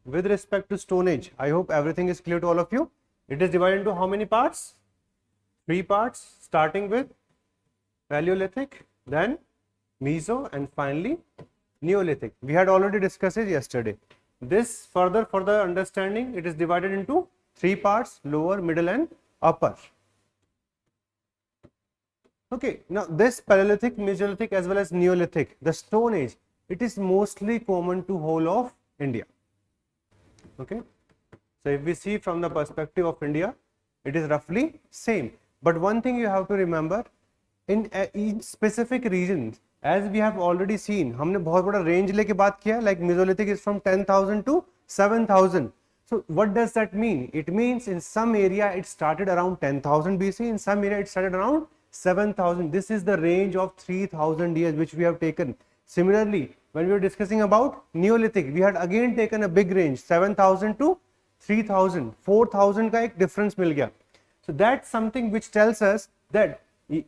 with respect to Stone Age, I hope everything is clear to all of you. It is divided into how many parts? 3 parts, starting with Paleolithic, then Meso, and finally Neolithic. We had already discussed it yesterday. This further understanding, it is divided into 3 parts, lower, middle and upper. Okay, now this Paleolithic, Mesolithic as well as Neolithic, the Stone Age, it is mostly common to whole of India. Okay, so if we see from the perspective of India, it is roughly same. But one thing you have to remember, in each specific region, as we have already seen, हमने बहुत बड़ा range लेके बात किया, like Mesolithic is from 10,000 to 7,000. So what does that mean? It means in some area it started around 10,000 BC, in some area it started around 7,000. This is the range of 3,000 years which we have taken. Similarly, when we were discussing about Neolithic, we had again taken a big range, 7,000 to 3,000, 4,000 का एक difference मिल गया. So that's something which tells us that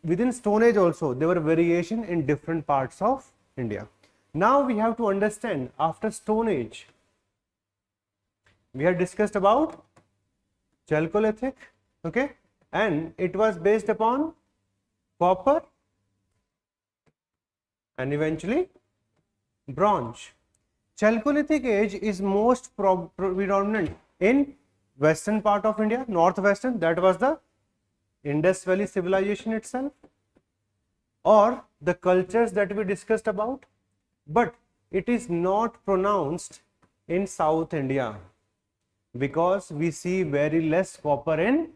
within Stone Age also there were variation in different parts of India. Now we have to understand, after Stone Age, we had discussed about Chalcolithic, okay, and it was based upon copper and eventually bronze. Chalcolithic age is most predominant in western part of India, northwestern, that was the Indus Valley civilization itself, or the cultures that we discussed about, but it is not pronounced in South India because we see very less copper in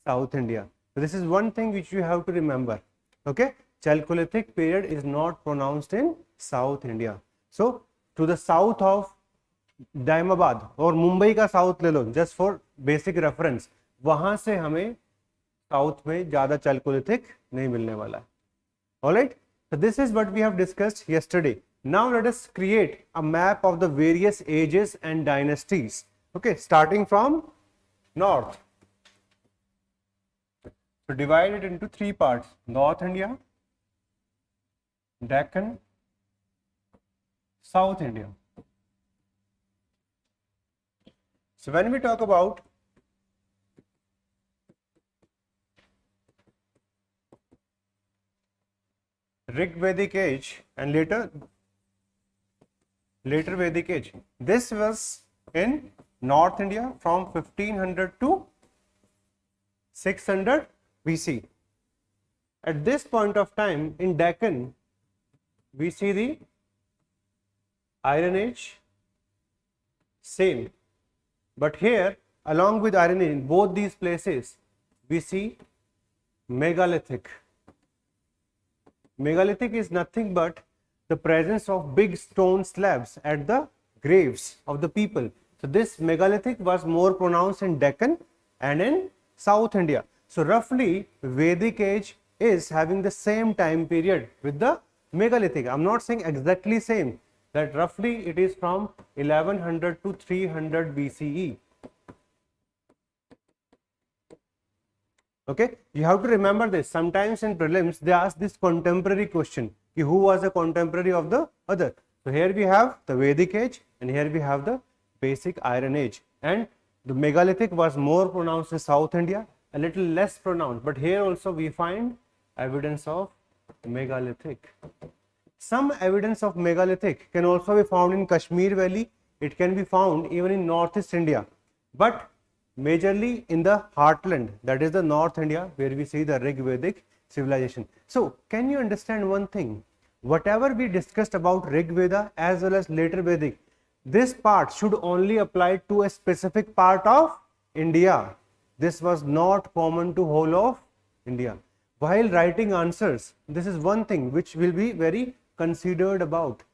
South India. So this is one thing which you have to remember. Okay, Chalcolithic period is not pronounced in South India. So to the south of Daimabad और मुंबई का south ले लो, just for basic reference, वहां से हमें south में ज्यादा Chalcolithic नहीं मिलने वाला है. Alright, so this is what we have discussed yesterday. Now let us create a map of the various ages and dynasties. Okay, starting from north. So divide it into 3 parts: North India, Deccan, South India. So when we talk about Rig Vedic age and later Vedic age, this was in North India from 1500 to 600 BC. At this point of time in Deccan, we see the Iron Age, same. But here, along with Iron Age, in both these places, we see Megalithic. Megalithic is nothing but the presence of big stone slabs at the graves of the people. So this Megalithic was more pronounced in Deccan and in South India. So roughly, Vedic age is having the same time period with the Megalithic. I am not saying exactly same, that roughly it is from 1100 to 300 BCE. Okay, you have to remember this. Sometimes in prelims they ask this contemporary question, who was a contemporary of the other. So here we have the Vedic age and here we have the basic Iron Age, and the Megalithic was more pronounced in South India, a little less pronounced, but here also we find evidence of Megalithic. Some evidence of Megalithic can also be found in Kashmir Valley. It can be found even in Northeast India, but majorly in the heartland, that is the North India, where we see the Rig Vedic civilization. So can you understand one thing? Whatever we discussed about Rig Veda as well as later Vedic, this part should only apply to a specific part of India. This was not common to whole of India. While writing answers, this is one thing which will be very considered about.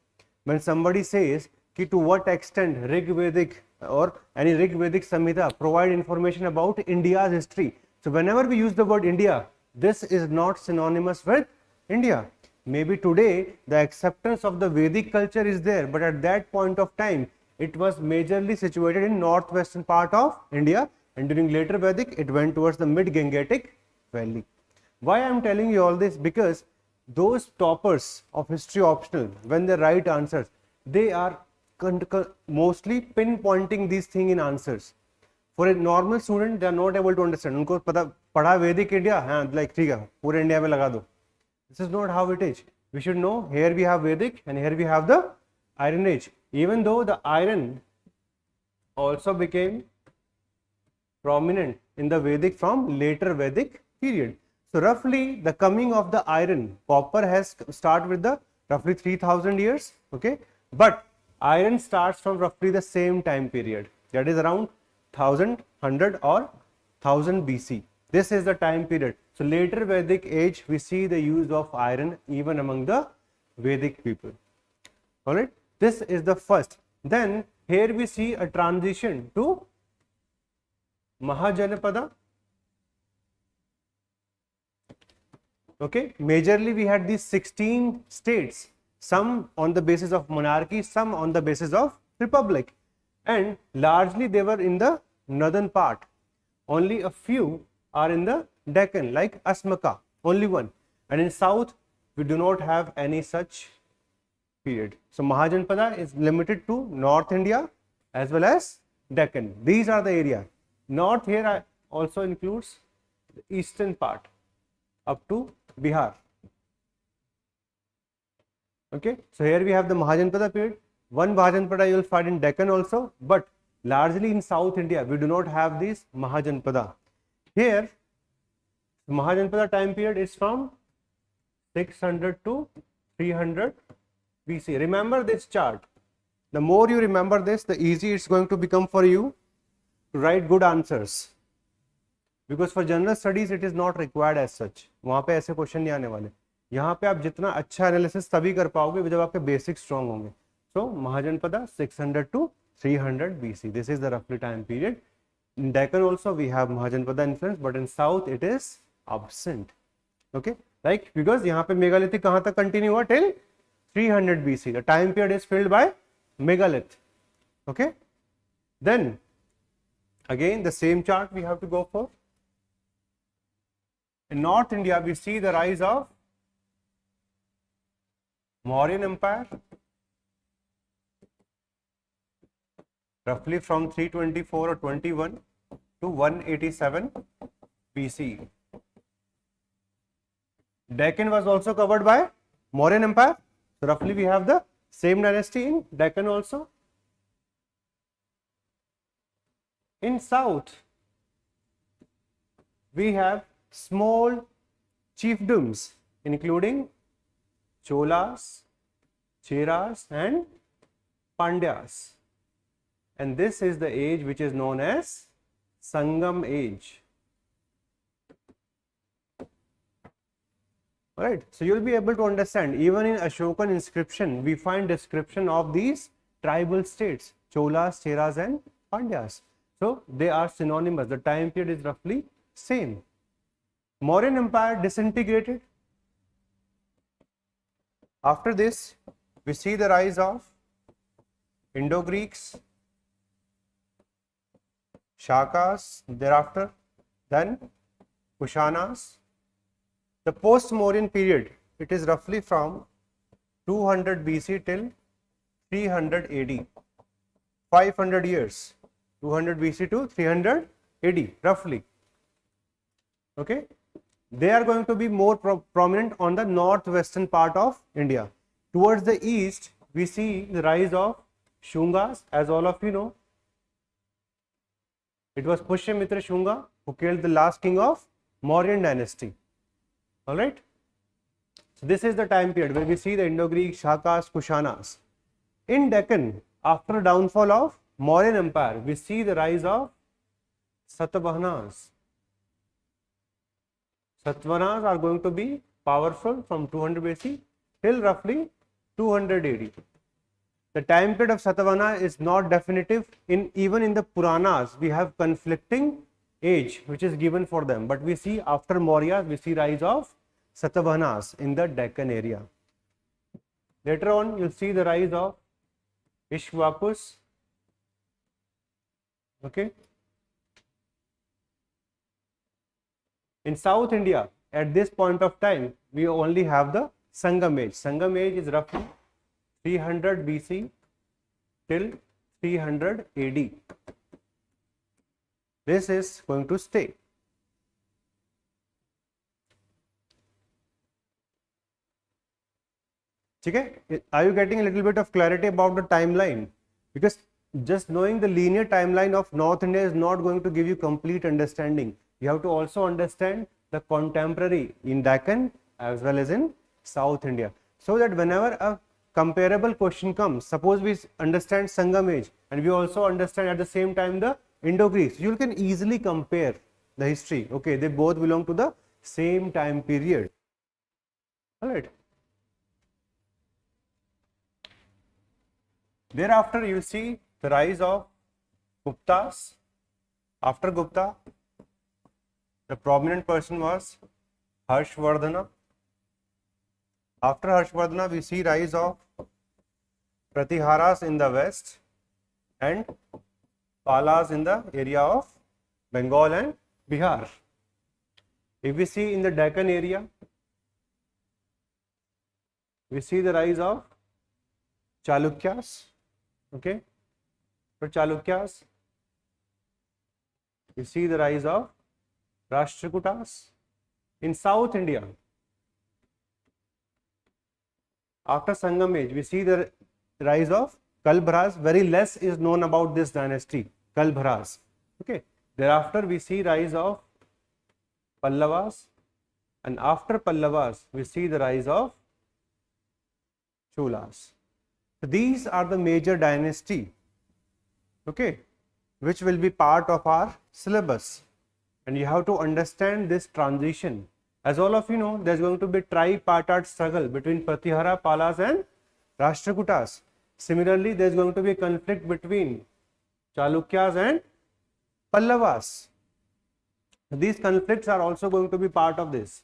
When somebody says ki to what extent Rig Vedic or any Rig Vedic Samhita provide information about India's history. So whenever we use the word India, this is not synonymous with India. Maybe today the acceptance of the Vedic culture is there, but at that point of time it was majorly situated in northwestern part of India, and during later Vedic it went towards the mid-Gangetic valley. Why I am telling you all this? Because those toppers of history optional, when they write answers, they are mostly pinpointing these things in answers. For a normal student, they are not able to understand. उनको पता पढ़ा वैदिक India, हाँ like ठीक है पूरे India में लगा दो. This is not how it is. We should know here we have Vedic and here we have the Iron Age. Even though the iron also became prominent in the Vedic from later Vedic period. So roughly the coming of the iron, copper has started with the roughly 3000 years, okay, but iron starts from roughly the same time period, that is around 1100 or 1000 BC. This is the time period. So later Vedic age we see the use of iron even among the Vedic people. Alright, this is the first. Then here we see a transition to Mahajanapada. Okay, majorly we had these 16 states, some on the basis of monarchy, some on the basis of republic, and largely they were in the northern part. Only a few are in the Deccan, like Ashoka, only one, and in south we do not have any such period. So Mahajanapada is limited to North India as well as Deccan. These are the area. North here also includes the eastern part up to Bihar. Okay, so here we have the Mahajanapada period. One Mahajanapada you will find in Deccan also, but largely in South India we do not have this Mahajanapada. Here Mahajanapada time period is from 600 to 300 BC. Remember this chart. The more you remember this, the easier it's going to become for you to write good answers. Because for general studies it is not required as such. वहाँ पे ऐसे question नहीं आने वाले. यहाँ पे आप जितना अच्छा एनालिसिस तभी कर पाओगे जब आपके बेसिक स्ट्रॉन्ग होंगे. So Mahajanapada 600 to 300 BC. This is the roughly time period. In Deccan also we have Mahajanapada influence, but in south it is absent. Okay, like because यहाँ पे Megalithic कहाँ तक continue हुआ till 300 BC. The time period is filled by megalith. Okay, then again the same chart we have to go for. In North India we see the rise of Mauryan Empire roughly from 324 or 21 to 187 BC. Deccan was also covered by Mauryan Empire. So roughly we have the same dynasty in Deccan also. In south we have small chiefdoms including Cholas, Cheras and Pandyas, and this is the age which is known as Sangam Age. Alright, so you will be able to understand even in Ashokan inscription we find description of these tribal states, Cholas, Cheras and Pandyas. So they are synonymous. The time period is roughly same. Mauryan Empire disintegrated. After this we see the rise of Indo-Greeks, Shakas thereafter, then Kushanas. The post-Mauryan period, it is roughly from 200 BC till 300 AD, 500 years, 200 BC to 300 AD roughly. Okay, they are going to be more prominent on the northwestern part of India. Towards the east we see the rise of Shungas, as all of you know. It was Pushyamitra Shunga who killed the last king of Mauryan dynasty. Alright, so this is the time period where we see the Indo-Greek, Shakas, Kushanas. In Deccan, after downfall of Mauryan Empire, we see the rise of Satavahanas. Satavahanas are going to be powerful from 200 BC till roughly 200 AD. The time period of Satavahana is not definitive. Even in the Puranas we have conflicting age which is given for them, but we see after Mauryas we see rise of Satavahanas in the Deccan area. Later on you will see the rise of Ishwakus. Okay, in South India at this point of time we only have the Sangam Age. Sangam Age is roughly 300 BC till 300 AD. This is going to stay. Okay? Are you getting a little bit of clarity about the timeline? Because just knowing the linear timeline of North India is not going to give you complete understanding. You have to also understand the contemporary in Deccan as well as in South India, so that whenever a comparable question comes, suppose we understand Sangam Age and we also understand at the same time the Indo-Greece, you can easily compare the history. Okay, they both belong to the same time period. All right. Thereafter, you see the rise of Guptas. After Gupta, the prominent person was Harshvardhana. After Harshvardhana, we see rise of Pratiharas in the west and Palas in the area of Bengal and Bihar. If we see in the Deccan area, we see the rise of Chalukyas. Okay, for Chalukyas, we see the rise of Rashtrakutas. In South India, after Sangam Age, we see the rise of Kalbharas. Very less is known about this dynasty, Kalbharas. Okay, thereafter we see rise of Pallavas, and after Pallavas, we see the rise of Cholas. So these are the major dynasty, okay, which will be part of our syllabus, and you have to understand this transition. As all of you know, there is going to be tripartite struggle between Pratihara, Palas and Rashtrakutas. Similarly, there is going to be a conflict between Chalukyas and Pallavas. These conflicts are also going to be part of this,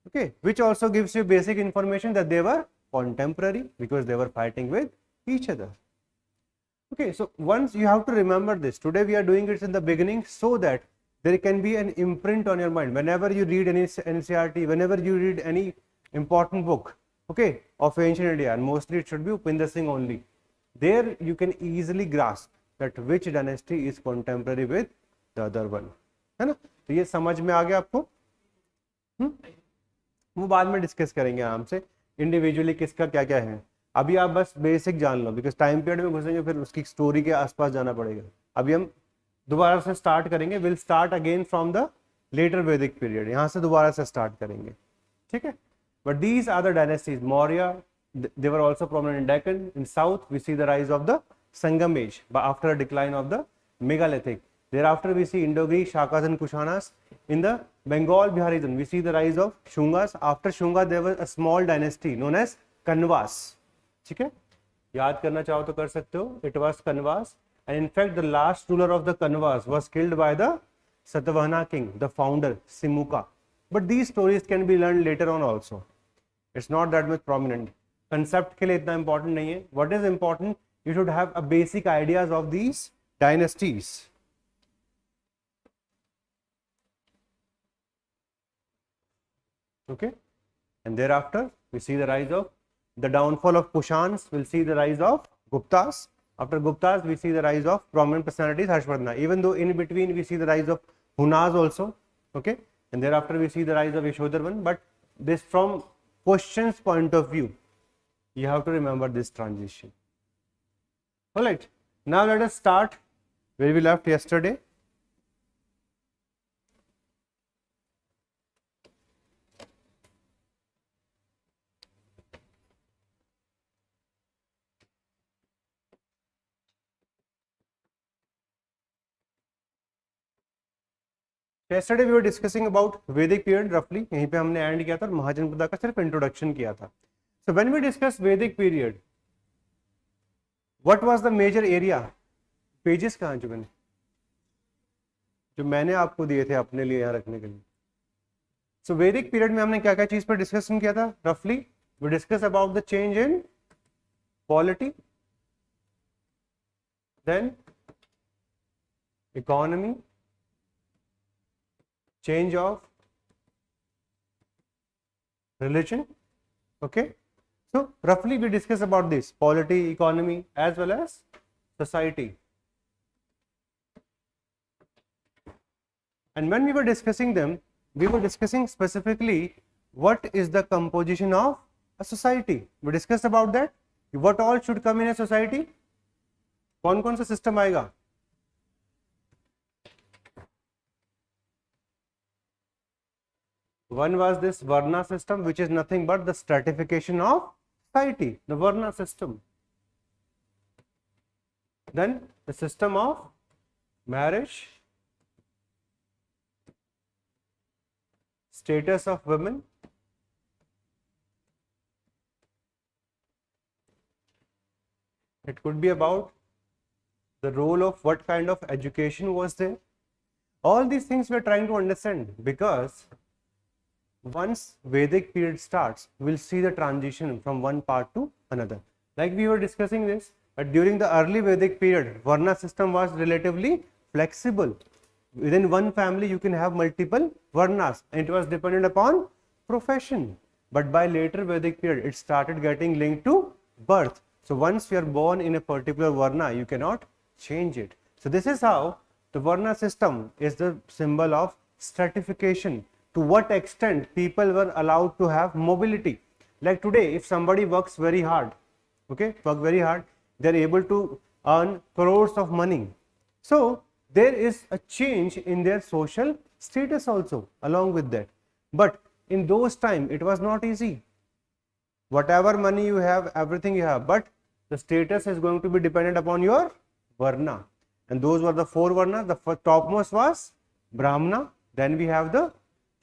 okay, which also gives you basic information that they were contemporary because they were fighting with each other. Okay, so once you have to remember this, today we are doing it in the beginning so that there can be an imprint on your mind whenever you read any NCERT, whenever you read any important book, okay, of ancient India, and mostly it should be Upinder Singh only. There you can easily grasp that which dynasty is contemporary with the other one, है ना? तो ये समझ में आ गया आपको? वो बाद में डिस्कस करेंगे आराम से इंडिविजुअली किसका क्या क्या है. अभी आप बस बेसिक जान लो, बिकॉज टाइम पीरियड में घुसेंगे फिर उसकी स्टोरी के आसपास जाना पड़ेगा. अभी हम दोबारा से स्टार्ट करेंगे, will start again from the later Vedic period, यहाँ से दोबारा से स्टार्ट करेंगे, ठीक है. But these are the dynasties. Maurya, they were also prominent in Deccan. In south we see the rise of the Sangam Age after a decline of the Megalithic. Thereafter we see Indo-Greek, Shakas and Kushanas. In the Bengal Bihar region we see the rise of Shungas. After Shunga there was a small dynasty known as Kanvas. ठीक है, याद करना चाहो तो कर सकते हो. It was Kanvas, and in fact the last ruler of the Kanvas was killed by the Satavahana king, the founder Simuka. But these stories can be learned later on also. It's not that much prominent. Concept के लिए इतना important नहीं है. What is important? You should have a basic ideas of these dynasties. Okay, and thereafter we see the rise of the downfall of Kushans. We'll see the rise of Guptas. After Guptas we see the rise of prominent personalities Harshvardhana. Even though in between we see the rise of Hunas also. Okay, and thereafter we see the rise of Yashodharman. But this from questions point of view, you have to remember this transition. All right, now let us start where we left yesterday. Yesterday we were discussing about Vedic period roughly. यहीं पे हमने and किया था और महाजनपदा का सिर्फ introduction किया था. So when we discuss Vedic period, what was the major area? Pages कहाँ हैं जो मैंने आपको दिए थे अपने लिए यहाँ रखने के लिए. So Vedic period में हमने क्या क्या चीज पर डिस्कशन किया था? Roughly we discuss about the change in polity, then economy, change of religion. Okay, So roughly we discuss about this polity, economy as well as society. And when we were discussing them, we were discussing specifically what is the composition of a society. We discussed about that. What all should come in a society? कौन कौन सा system आएगा? One was this Varna system, which is nothing but the stratification of society, the Varna system. Then the system of marriage, status of women, it could be about the role of what kind of education was there. All these things we are trying to understand, because once Vedic period starts, we'll see the transition from one part to another. Like we were discussing this, but during the early Vedic period, Varna system was relatively flexible. Within one family, you can have multiple Varnas, and it was dependent upon profession. But by later Vedic period, it started getting linked to birth. So once you are born in a particular Varna, you cannot change it. So this is how the Varna system is the symbol of stratification. To what extent people were allowed to have mobility. Like today, if somebody works very hard, okay, they are able to earn crores of money. So there is a change in their social status also along with that. But in those times, it was not easy. Whatever money you have, everything you have, but the status is going to be dependent upon your Varna. And those were the four Varnas. The topmost was Brahmana, then we have the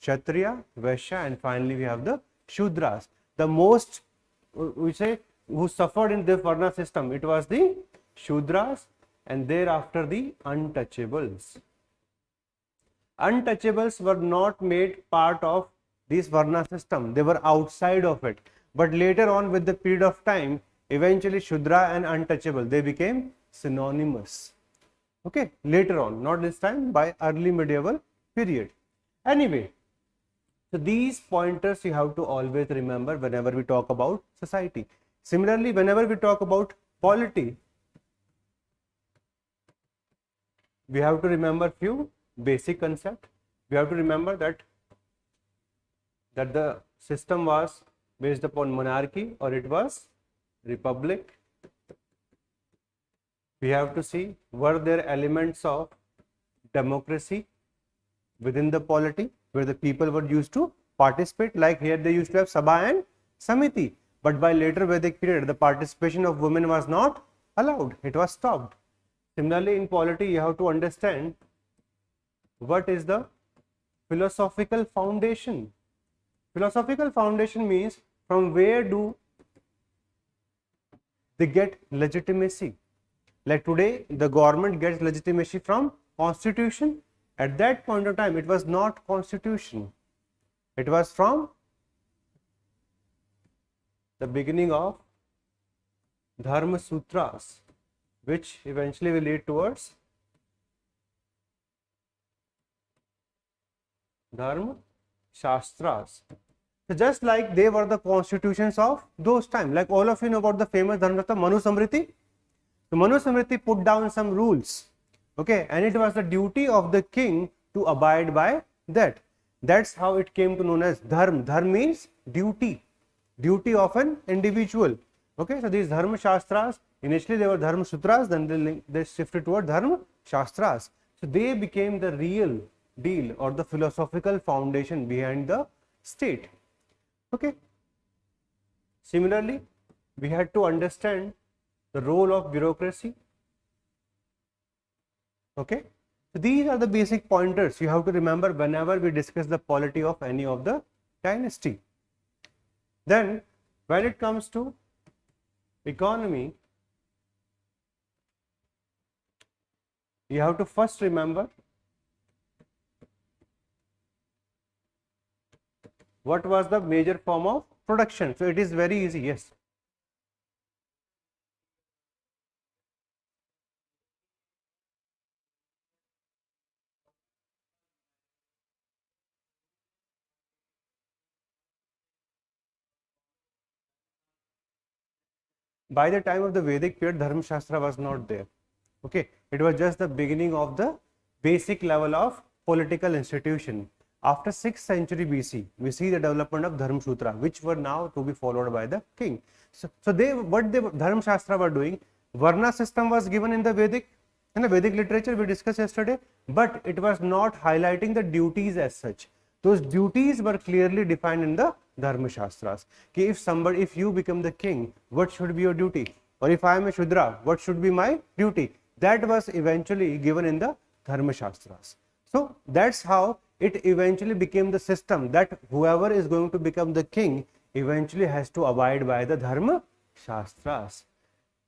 Kshatriya, Vaishya, and finally we have the Shudras. The most, we say, who suffered in this Varna system, it was the Shudras, and thereafter the untouchables. Untouchables were not made part of this Varna system, they were outside of it. But later on, with the period of time, eventually Shudra and untouchable, they became synonymous. Okay, later on, not this time, by early medieval period. Anyway, so these pointers you have to always remember whenever we talk about society. Similarly, whenever we talk about polity, we have to remember few basic concepts. We have to remember that the system was based upon monarchy or it was republic. We have to see, were there elements of democracy within the polity, where the people were used to participate. Like here they used to have Sabha and Samiti, but by later Vedic period, the participation of women was not allowed, it was stopped. Similarly, in polity, you have to understand what is the philosophical foundation. Philosophical foundation means from where do they get legitimacy. Like today, the government gets legitimacy from constitution. At that point of time, it was not constitution. It was from the beginning of Dharma Sutras, which eventually will lead towards Dharma Shastras. So just like they were the constitutions of those times, like all of you know about the famous Dharmashastra Manu Samriti. So Manu Samriti put down some rules, okay, and it was the duty of the king to abide by that. That's how it came to known as Dharma. Dharma means duty, duty of an individual. Okay, so these Dharma Shastras, initially they were Dharma Sutras, then they shifted toward Dharma Shastras. So they became the real deal or the philosophical foundation behind the state. Okay. Similarly, we had to understand the role of bureaucracy. Okay. So these are the basic pointers you have to remember whenever we discuss the polity of any of the dynasty. Then when it comes to economy, you have to first remember what was the major form of production. So it is very easy, yes. by the time of the Vedic period, Dharma Shastra was not there. Okay, it was just the beginning of the basic level of political institution. After 6th century BC, we see the development of Dharma Sutra, which were now to be followed by the king. So what the Dharma Shastra were doing, Varna system was given in the Vedic literature we discussed yesterday, but it was not highlighting the duties as such. Those duties were clearly defined in the Dharma Shastras. If you become the king, what should be your duty? Or if I am a Shudra, what should be my duty? That was eventually given in the Dharma Shastras. So that's how it eventually became the system that whoever is going to become the king eventually has to abide by the Dharma Shastras.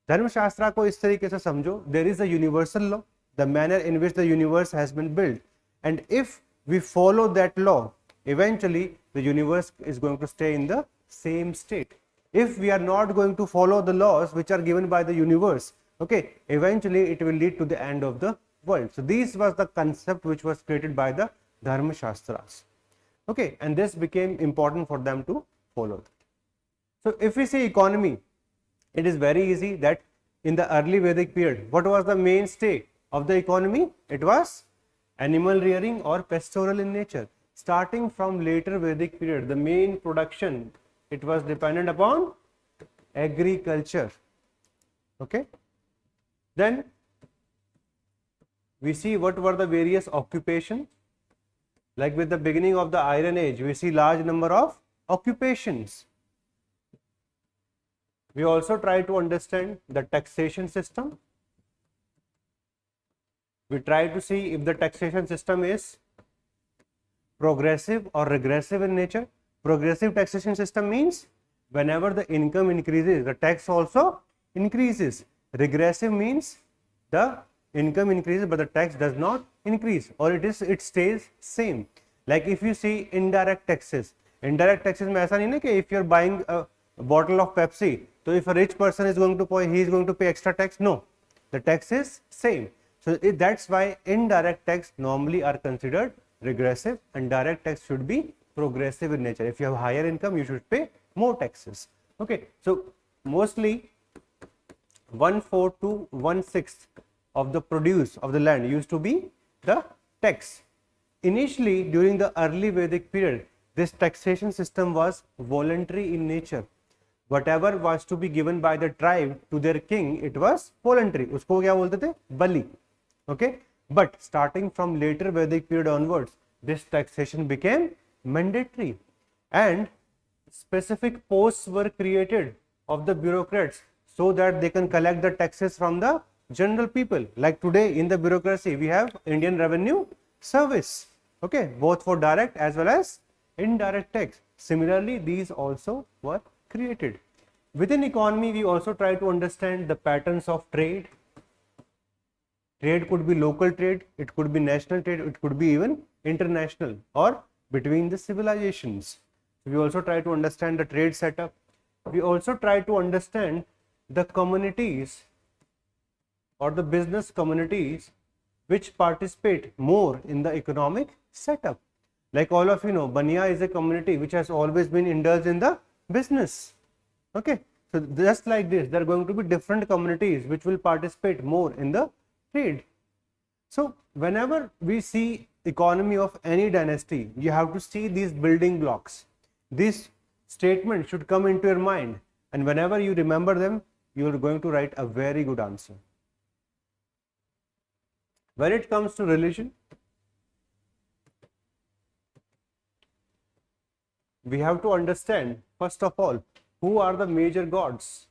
धर्म शास्त्रा को इस तरीके से समझो, there is a universal law, the manner in which the universe has been built, and if we follow that law, eventually the universe is going to stay in the same state. If we are not going to follow the laws which are given by the universe, okay, eventually it will lead to the end of the world. So this was the concept which was created by the Dharma Shastras. Okay, and this became important for them to follow. So if we say economy, it is very easy that in the early Vedic period, what was the mainstay of the economy? It was animal rearing or pastoral in nature. Starting from later Vedic period, the main production, it was dependent upon agriculture. Okay. Then we see what were the various occupations. Like with the beginning of the Iron Age, we see large number of occupations. We also try to understand the taxation system. We try to see if the taxation system is progressive or regressive in nature. Progressive taxation system means whenever the income increases, the tax also increases. Regressive means the income increases but the tax does not increase, or it stays same. Like if you see indirect taxes में ऐसा नहीं ना कि if you are buying a bottle of Pepsi, so if a rich person is going to pay, he is going to pay extra tax. No, the tax is same. So that's why indirect tax normally are considered regressive and direct tax should be progressive in nature. If you have higher income, you should pay more taxes. Okay, so mostly 1/4 to 1/6 of the produce of the land used to be the tax. Initially, during the early Vedic period, this taxation system was voluntary in nature. Whatever was to be given by the tribe to their king, it was voluntary. उसको क्या बोलते थे? बलि. Okay, but starting from later Vedic period onwards, this taxation became mandatory, and specific posts were created of the bureaucrats so that they can collect the taxes from the general people. Like today in the bureaucracy, we have Indian Revenue Service. Okay, both for direct as well as indirect tax. Similarly, these also were created. Within economy, we also try to understand the patterns of trade. Trade could be local trade, it could be national trade, it could be even international or between the civilizations. We also try to understand the trade setup. We also try to understand the communities or the business communities which participate more in the economic setup. Like all of you know, Bania is a community which has always been indulged in the business. Okay, so just like this, there are going to be different communities which will participate more in the trade. So whenever we see economy of any dynasty, you have to see these building blocks. This statement should come into your mind, and whenever you remember them, you are going to write a very good answer. When it comes to religion, we have to understand first of all who are the major gods.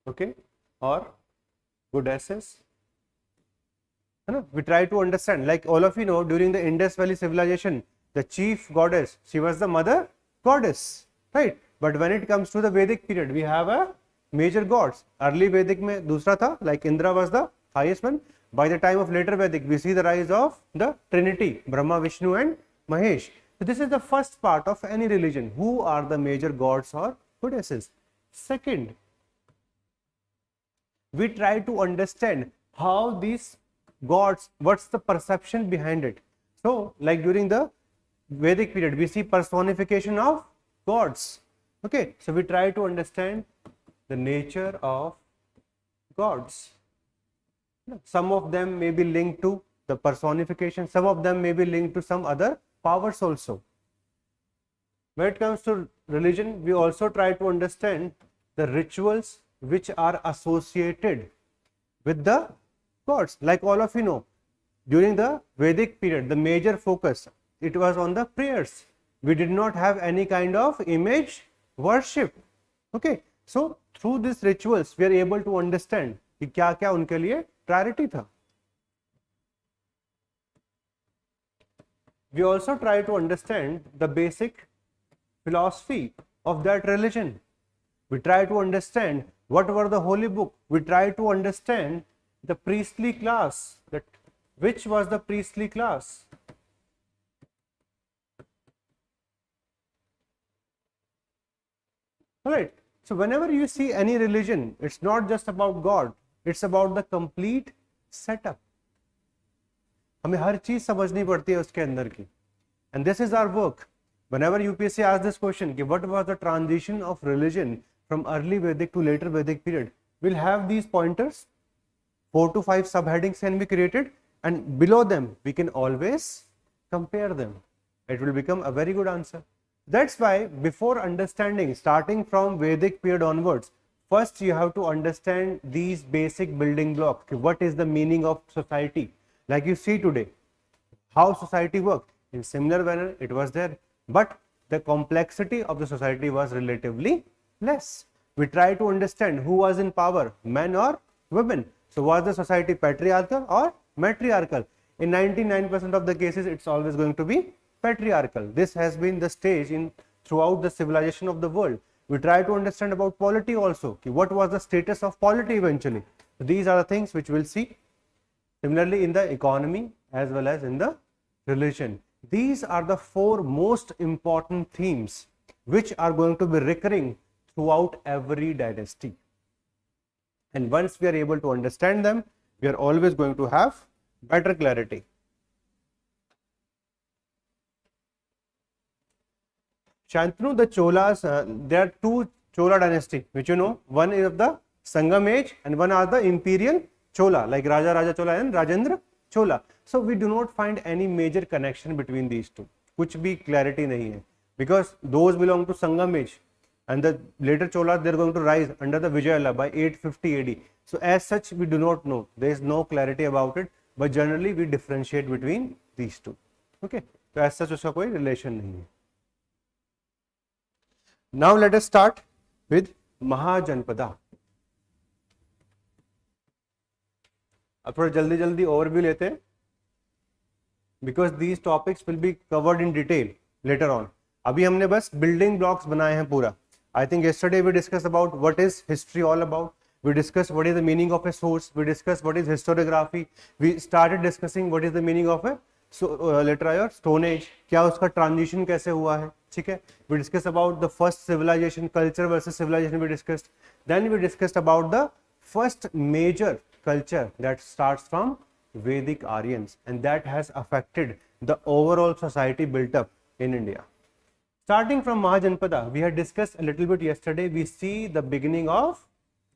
Okay, or goddesses. We try to understand, like all of you know, during the Indus Valley civilization, the chief goddess, she was the mother goddess, right? But when it comes to the Vedic period, we have a major gods. Early Vedic में दूसरा था, like Indra was the highest one. By the time of later Vedic, we see the rise of the Trinity, Brahma, Vishnu and Mahesh. So this is the first part of any religion. Who are the major gods or goddesses? Second, we try to understand how these gods, what's the perception behind it. So like during the Vedic period, we see personification of gods. Okay, so we try to understand the nature of gods. Some of them may be linked to the personification, some of them may be linked to some other powers also. When it comes to religion, we also try to understand the rituals which are associated with the gods. Like all of you know, during the Vedic period, the major focus, it was on the prayers. We did not have any kind of image worship. Okay, so through these rituals, we are able to understand कि क्या क्या उनके लिए priority था. We also try to understand the basic philosophy of that religion. We try to understand what were the holy book. We try to understand the priestly class, that which was the priestly class. Alright, so whenever you see any religion, it's not just about God, it's about the complete setup. हमें हर चीज समझनी पड़ती है उसके अंदर की. And this is our work. Whenever UPSC asks this question, what was the transition of religion from early Vedic to later Vedic period, we'll have these pointers. 4 to 5 subheadings can be created, and below them we can always compare them. It will become a very good answer. That's why before understanding, starting from Vedic period onwards, first you have to understand these basic building blocks. What is the meaning of society? Like you see today, how society worked. In similar manner, it was there, but the complexity of the society was relatively less. We try to understand who was in power, men or women. So was the society patriarchal or matriarchal? In 99% of the cases, it's always going to be patriarchal. This has been the stage in throughout the civilization of the world. We try to understand about polity also. What was the status of polity eventually? So these are the things which we'll see. Similarly, in the economy as well as in the religion. These are the 4 most important themes which are going to be recurring throughout every dynasty. And once we are able to understand them, we are always going to have better clarity. Shantanu, the Cholas, there are 2 Chola dynasty which you know. One is of the Sangam Age and one are the imperial Chola, like Raja Chola and Rajendra Chola. So we do not find any major connection between these two. कुछ भी clarity नहीं है, because those belong to Sangam Age, and the later Cholas, they are going to rise under the Vijayala by 850 AD. So as such, we do not know. There is no clarity about it, but generally we differentiate between these two. Okay, so as such उसका कोई relation नहीं है. Now let us start with Mahajanapada. अब थोड़ा जल्दी जल्दी overview लेते हैं, because these topics will be covered in detail later on. अभी हमने बस building blocks बनाए हैं पूरा. I think yesterday we discussed about what is history all about. We discussed what is the meaning of a source. We discussed what is historiography. We started discussing what is the meaning of a later Stone Age. क्या उसका transition कैसे हुआ है, ठीक है. We discussed about the first civilization, culture versus civilization. We discussed. Then we discussed about the first major culture that starts from Vedic Aryans, and that has affected the overall society built up in India. Starting from Mahajanapada, we had discussed a little bit yesterday. We see the beginning of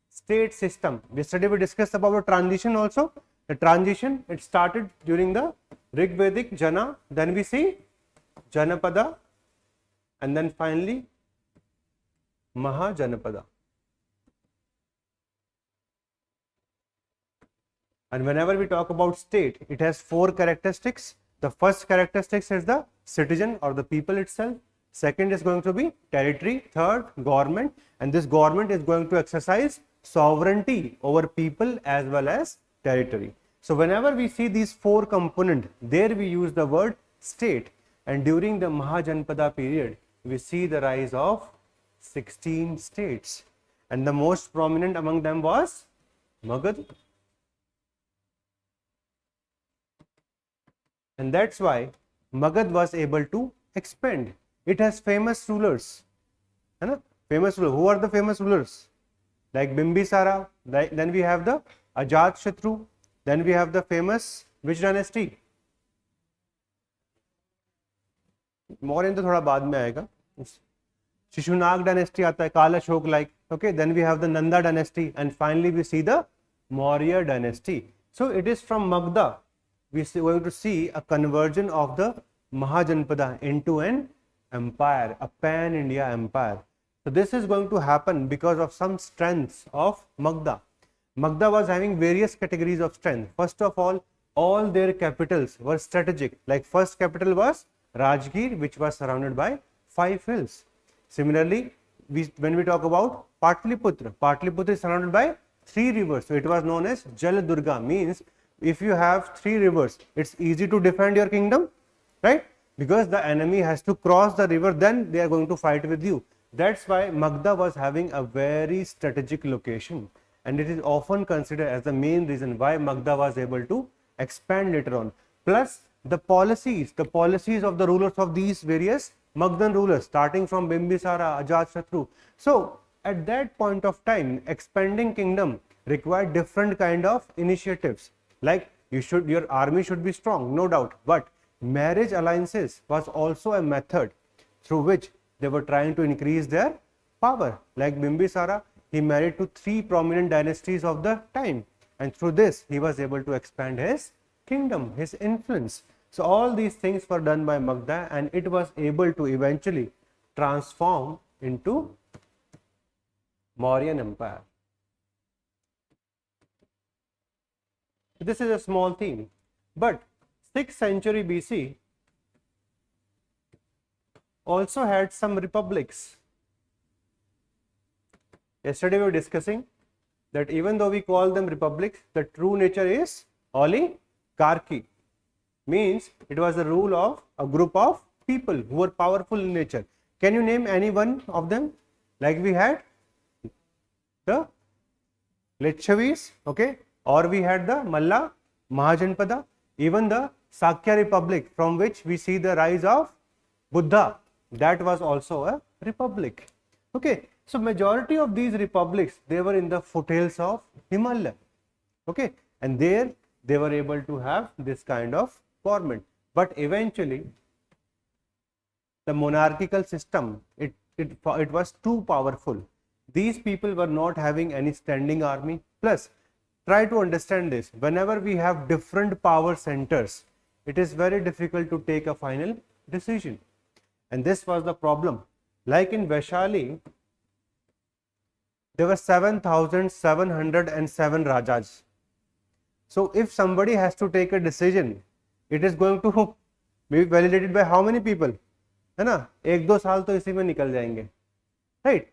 state system. Yesterday we discussed about the transition also. The transition, it started during the Rig Vedic Jana, then we see Janapada, and then finally Mahajanapada. And whenever we talk about state, it has 4 characteristics. The first characteristic is the citizen or the people itself. Second is going to be territory. Third, government. And this government is going to exercise sovereignty over people as well as territory. So whenever we see these 4 components, there we use the word state. And during the Mahajanapada period, we see the rise of 16 states. And the most prominent among them was Magad. And that's why Magad was able to expand. It has famous rulers. Famous rulers. Who are the famous rulers? Like Bimbisara. Then we have the Ajat-Shatru. Then we have the famous which dynasty? Mauryan तो थोड़ा बाद में आएगा. Shishunag dynasty aata hai, Kala Ashok like. Okay, then we have the Nanda dynasty, and finally we see the Maurya dynasty. So it is from Magda we are going to see a conversion of the Mahajanapada into an empire, a pan-India empire. So this is going to happen because of some strengths of Magda. Magda was having various categories of strength. First of all their capitals were strategic. Like first capital was Rajgir, which was surrounded by 5 hills. Similarly, when we talk about Patliputra, Patliputra is surrounded by 3 rivers. So it was known as Jal Durga, means if you have 3 rivers, it's easy to defend your kingdom, right? Because the enemy has to cross the river, then they are going to fight with you. That's why Magda was having a very strategic location, and it is often considered as the main reason why Magda was able to expand later on. Plus the policies of the rulers of these various Magdan rulers, starting from Bimbisara, Ajatashatru. So at that point of time, expanding kingdom required different kind of initiatives. Like your army should be strong, no doubt, but marriage alliances was also a method through which they were trying to increase their power. Like Bimbisara, he married to 3 prominent dynasties of the time, and through this he was able to expand his kingdom, his influence. So all these things were done by Magda, and it was able to eventually transform into Mauryan Empire. This is a small theme, but 6th century BC also had some republics. Yesterday we were discussing that even though we call them republics, the true nature is oligarchy. Means it was the rule of a group of people who were powerful in nature. Can you name any one of them? Like we had the Lichavis, okay, or we had the Malla Mahajanapada, even the Sakya Republic, from which we see the rise of Buddha, that was also a republic. Okay, so majority of these republics, they were in the foothills of Himalaya. Okay, and there they were able to have this kind of government. But eventually the monarchical system, it was too powerful. These people were not having any standing army. Plus, try to understand this, whenever we have different power centers, it is very difficult to take a final decision, and this was the problem. Like in Vaishali, there were 7,707 Rajas. So if somebody has to take a decision, it is going to be validated by how many people? है ना, 1-2 साल तो इसी में निकल जाएंगे, right?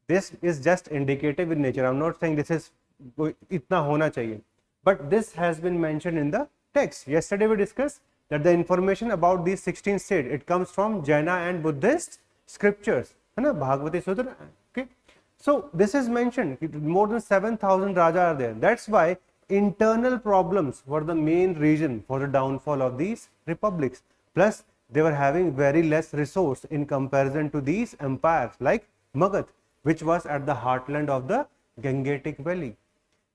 This is just indicative in nature. I am not saying this is itna hona chahiye, but this has been mentioned in the text. Yesterday we discussed that the information about these 16 states, it comes from Jaina and Buddhist scriptures, है ना, Bhagavati Sutra. Okay, so this is mentioned, more than 7,000 Raja are there. That's why internal problems were the main reason for the downfall of these republics. Plus they were having very less resource in comparison to these empires like Magad, which was at the heartland of the Gangetic Valley.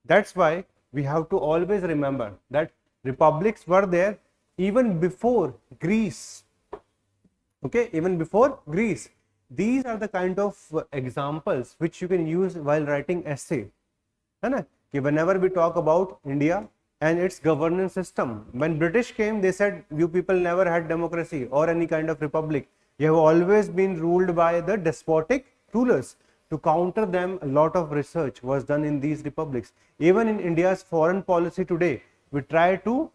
That's why we have to always remember that republics were there even before Greece. Okay, even before Greece. These are the kind of examples which you can use while writing essay. Whenever we talk about India and its governance system, when British came, they said you people never had democracy or any kind of republic. You have always been ruled by the despotic rulers. To counter them, a lot of research was done in these republics. Even in India's foreign policy today, we try to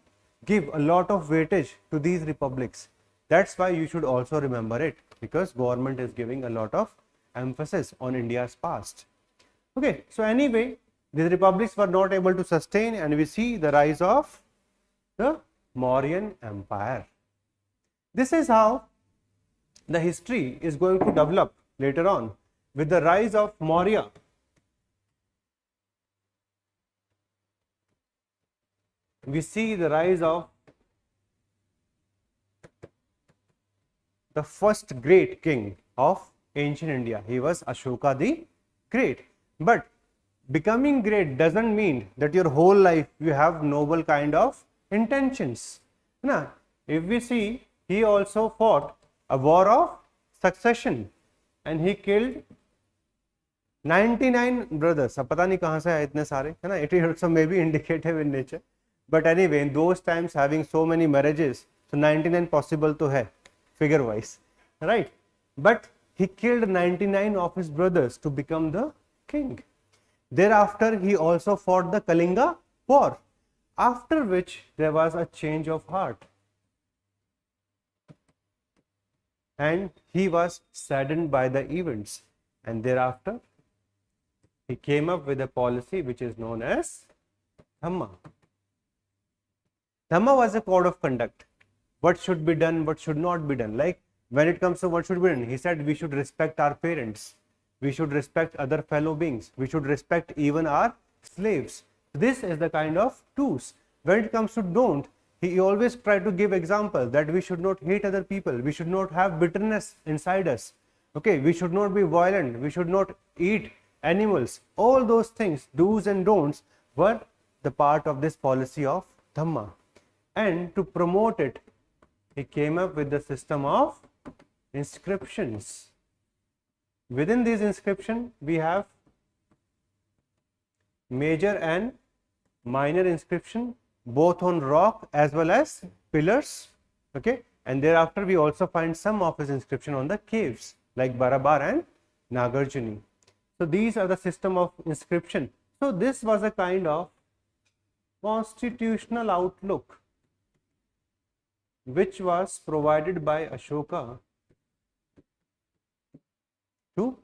give a lot of weightage to these republics. That's why you should also remember it, because government is giving a lot of emphasis on India's past. Okay, so anyway, these republics were not able to sustain, and we see the rise of the Mauryan Empire. This is how the history is going to develop later on. With the rise of Maurya, we see the rise of the first great king of ancient India. He was Ashoka the Great. But becoming great doesn't mean that your whole life you have noble kind of intentions. Now, if we see, he also fought a war of succession. and he killed 99 brothers. अब पता नहीं कहाँ से आए इतने सारे, है ना? It is also maybe indicative in nature, but anyway in those times having so many marriages, so 99 possible तो है figure wise, right? But he killed 99 of his brothers to become the king. Thereafter he also fought the Kalinga war, after which there was a change of heart and he was saddened by the events, and thereafter he came up with a policy which is known as Dhamma. Dhamma was a code of conduct. What should be done, what should not be done. Like when it comes to what should be done, he said we should respect our parents, we should respect other fellow beings, we should respect even our slaves. This is the kind of tools. When it comes to don't, he always tried to give example that we should not hate other people, we should not have bitterness inside us, okay, we should not be violent, we should not eat animals. All those things, do's and don'ts, were the part of this policy of Dhamma. And to promote it, he came up with the system of inscriptions. Within these inscriptions, we have major and minor inscription, both on rock as well as pillars, okay, and thereafter we also find some of his inscription on the caves like Barabar and Nagarjuni. So these are the system of inscription. So this was a kind of constitutional outlook which was provided by Ashoka to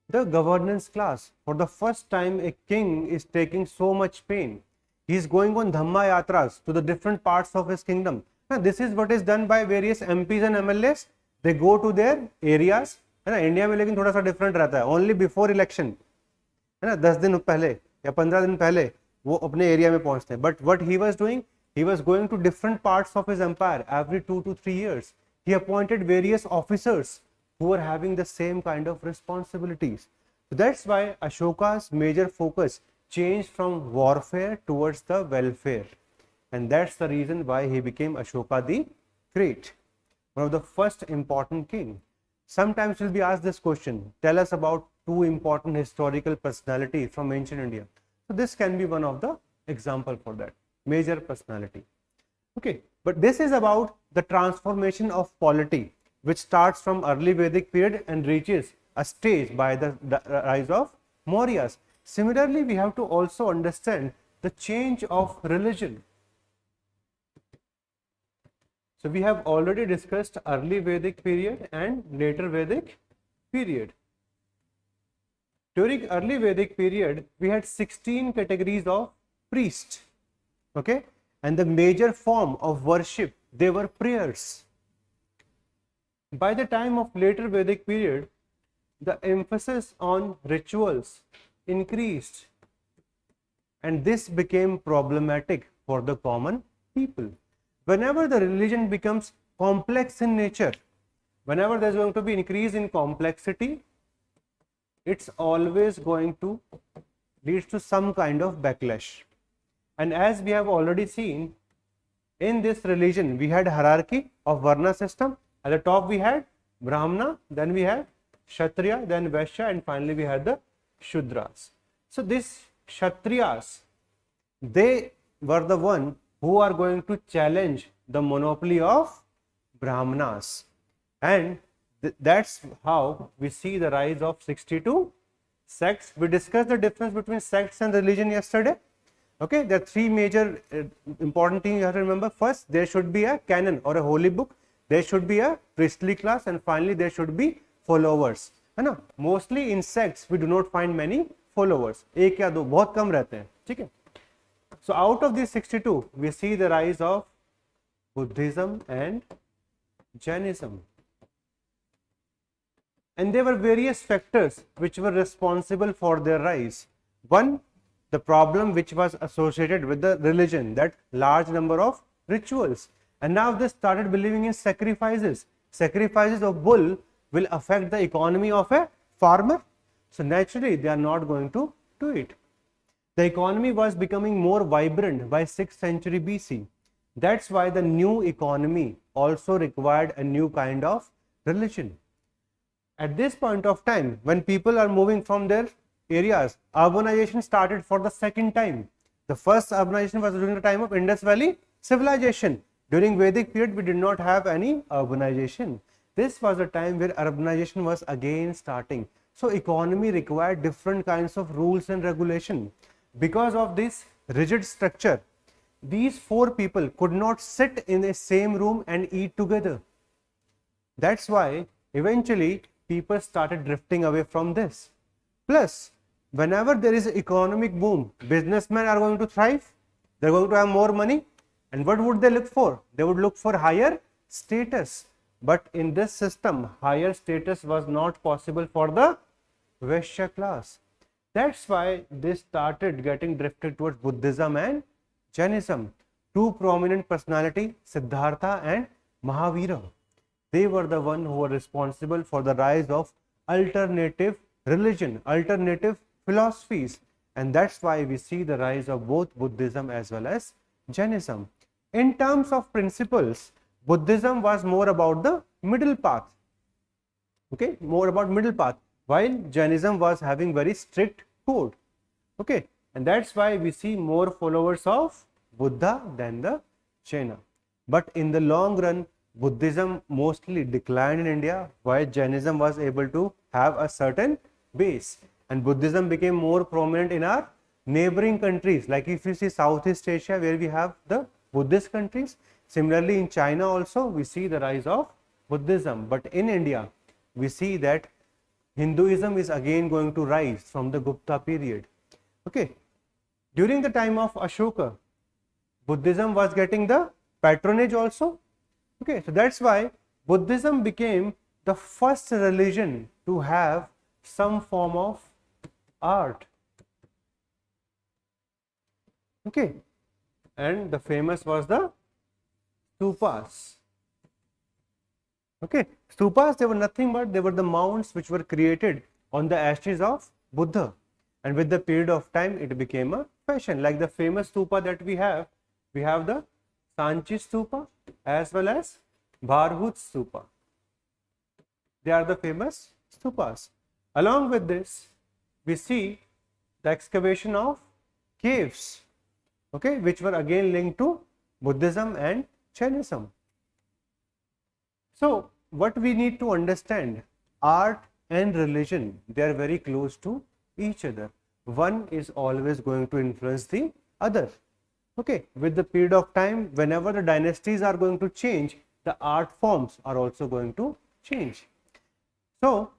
the governance class. For the first time, a king is taking so much pain. He is going on Dhamma yatras to the different parts of his kingdom. Now, this is what is done by various MPs and MLAs. They go to their areas. है ना, India में लेकिन थोड़ा सा different रहता है. Only before election, है ना, 10 दिन पहले या 15 दिन पहले वो अपने एरिया में पहुंचते हैं. But what he was doing, he was going to different parts of his empire every 2 to 3 years. He appointed various officers who were having the same kind of responsibilities. So that's why Ashoka's major focus changed from warfare towards the welfare, and that's the reason why he became Ashoka the Great, one of the first important king. Sometimes you'll be asked this question, tell us about 2 important historical personalities from ancient India. So this can be one of the example for that major personality. Okay, but this is about the transformation of polity which starts from early Vedic period and reaches a stage by the rise of Mauryas. Similarly, we have to also understand the change of religion. So we have already discussed early Vedic period and later Vedic period. During early Vedic period, we had 16 categories of priests, okay, and the major form of worship, they were prayers. By the time of later Vedic period, the emphasis on rituals increased, and this became problematic for the common people. Whenever the religion becomes complex in nature, whenever there is going to be increase in complexity, it's always going to lead to some kind of backlash. And as we have already seen, in this religion we had hierarchy of Varna system. At the top we had Brahmana, then we had Kshatriya, then Vaishya, and finally we had the Shudras. So these Kshatriyas, they were the one who are going to challenge the monopoly of Brahmanas, and that's how we see the rise of 62 sects. We discussed the difference between sects and religion yesterday. Okay, there are 3 major important things you have to remember. First, there should be a canon or a holy book, there should be a priestly class, and finally there should be followers, है ना. Mostly in sects we do not find many followers, एक या दो, बहुत कम रहते हैं, ठीक है. So out of these 62, we see the rise of Buddhism and Jainism, and there were various factors which were responsible for their rise. One, the problem which was associated with the religion, that large number of rituals, and now they started believing in sacrifices. Sacrifices of bull will affect the economy of a farmer, so naturally they are not going to do it. The economy was becoming more vibrant by 6th century BC. That's why the new economy also required a new kind of religion. At this point of time, when people are moving from their areas, urbanization started for the second time. The first urbanization was during the time of Indus Valley civilization. During Vedic period, we did not have any urbanization. This was a time where urbanization was again starting. So economy required different kinds of rules and regulation. Because of this rigid structure, these four people could not sit in the same room and eat together. That's why eventually people started drifting away from this. Plus, whenever there is an economic boom, businessmen are going to thrive, they're going to have more money, and what would they look for? They would look for higher status. But in this system, higher status was not possible for the Vaishya class. That's why they started getting drifted towards Buddhism and Jainism. Two prominent personality, Siddhartha and Mahavira. They were the one who were responsible for the rise of alternative religion, alternative philosophies, and that's why we see the rise of both Buddhism as well as Jainism. In terms of principles, Buddhism was more about the middle path, okay, more about middle path, while Jainism was having very strict code, okay, and that's why we see more followers of Buddha than the Jaina. But in the long run, Buddhism mostly declined in India, while Jainism was able to have a certain base, and Buddhism became more prominent in our neighboring countries. Like if you see Southeast Asia, where we have the Buddhist countries, similarly in China also we see the rise of Buddhism. But in India, we see that Hinduism is again going to rise from the Gupta period. Okay, during the time of Ashoka, Buddhism was getting the patronage also. Okay, so that's why Buddhism became the first religion to have some form of art. Okay, and the famous was the stupas. Okay, stupas, they were nothing but they were the mounds which were created on the ashes of Buddha, and with the period of time it became a fashion. Like the famous stupa that we have the Sanchi stupa as well as Bharhut stupa. They are the famous stupas. Along with this, we see the excavation of caves, okay, which were again linked to Buddhism and Jainism. So what we need to understand, art and religion, they are very close to each other. One is always going to influence the other. Okay, with the period of time, whenever the dynasties are going to change, the art forms are also going to change. So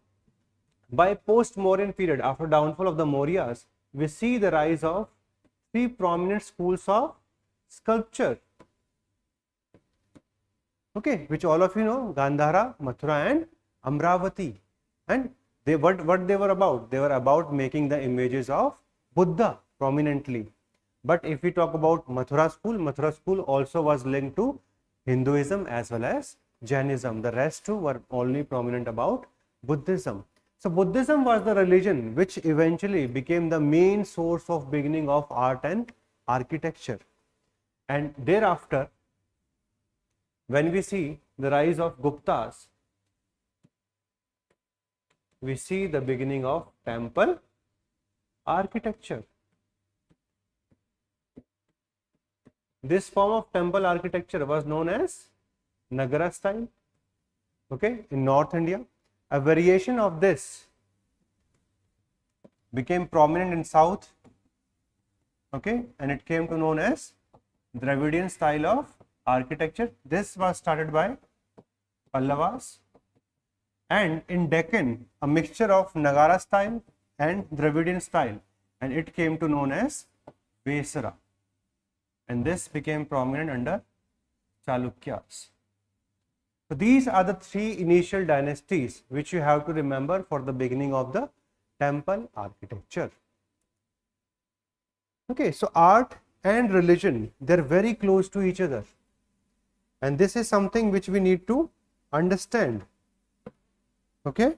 by post-Mauryan period, after downfall of the Mauryas, we see the rise of three prominent schools of sculpture, okay, which all of you know, Gandhara, Mathura and Amravati. And they what they were about? They were about making the images of Buddha prominently. But if we talk about Mathura school also was linked to Hinduism as well as Jainism. The rest two were only prominent about Buddhism. So Buddhism was the religion which eventually became the main source of beginning of art and architecture. And thereafter, when we see the rise of Guptas, we see the beginning of temple architecture. This form of temple architecture was known as Nagara style, okay, in North India. A variation of this became prominent in South, okay, and it came to known as Dravidian style of architecture. This was started by Pallavas, and in Deccan a mixture of Nagara style and Dravidian style, and it came to known as Vesara, and this became prominent under Chalukyas. So these are the three initial dynasties which you have to remember for the beginning of the temple architecture. Okay, so art and religion, they are very close to each other, and this is something which we need to understand. Okay,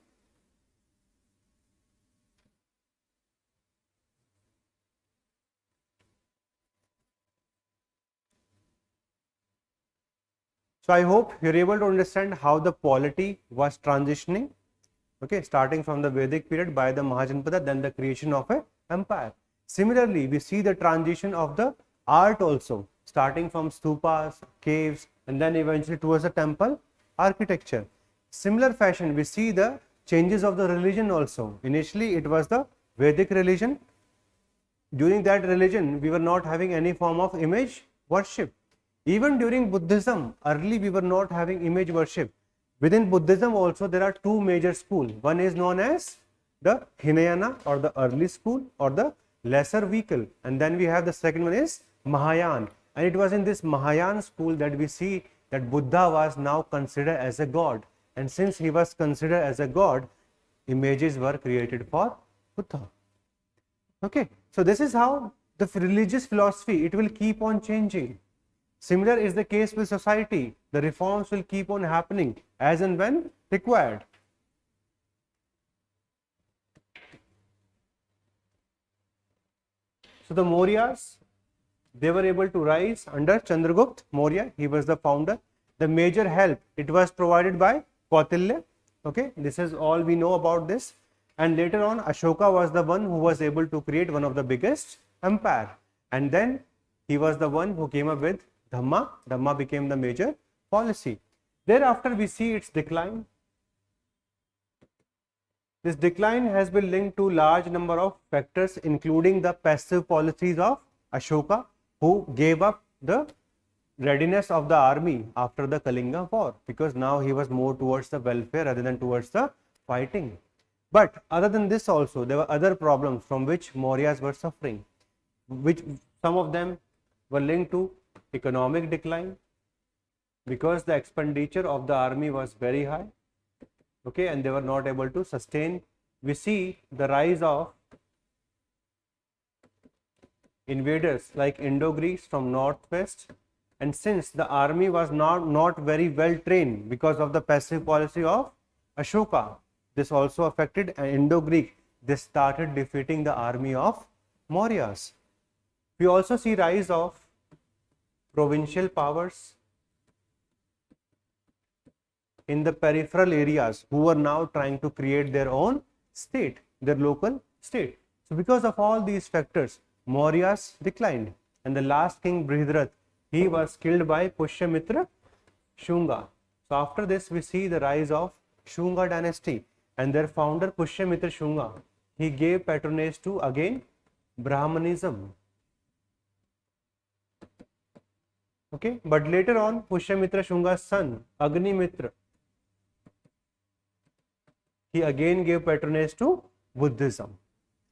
so I hope you are able to understand how the polity was transitioning. Okay, starting from the Vedic period by the Mahajanapada, then the creation of a empire. Similarly, we see the transition of the art also, starting from stupas, caves, and then eventually towards the temple architecture. Similar fashion, we see the changes of the religion also. Initially, it was the Vedic religion. During that religion, we were not having any form of image worship. Even during Buddhism, early we were not having image worship. Within Buddhism also, there are two major schools. One is known as the Hinayana, or the early school, or the lesser vehicle, and then we have the second one is Mahayana. And it was in this Mahayana school that we see that Buddha was now considered as a god, and since he was considered as a god, images were created for Buddha. Okay, so this is how the religious philosophy, it will keep on changing. Similar is the case with society. The reforms will keep on happening as and when required. So the Mauryas, they were able to rise under Chandragupta Maurya. He was the founder. The major help, it was provided by Kautilya. Okay, this is all we know about this. And later on, Ashoka was the one who was able to create one of the biggest empire. And then he was the one who came up with Dhamma. Dhamma became the major policy. Thereafter, we see its decline. This decline has been linked to large number of factors, including the passive policies of Ashoka, who gave up the readiness of the army after the Kalinga war, because now he was more towards the welfare rather than towards the fighting. But other than this also, there were other problems from which Mauryas were suffering, which some of them were linked to economic decline, because the expenditure of the army was very high. Okay, and they were not able to sustain. We see the rise of invaders like Indo-Greeks from northwest, and since the army was not very well trained because of the passive policy of Ashoka, this also affected Indo-Greek. They started defeating the army of Mauryas. We also see rise of provincial powers in the peripheral areas, who were now trying to create their own state, their local state. So because of all these factors, Mauryas declined, and the last king Brihadratha, he was killed by Pushyamitra Shunga. So after this, we see the rise of Shunga dynasty, and their founder Pushyamitra Shunga, he gave patronage to again Brahmanism. Okay, but later on, Pushyamitra Shunga's son Agnimitra, he again gave patronage to Buddhism.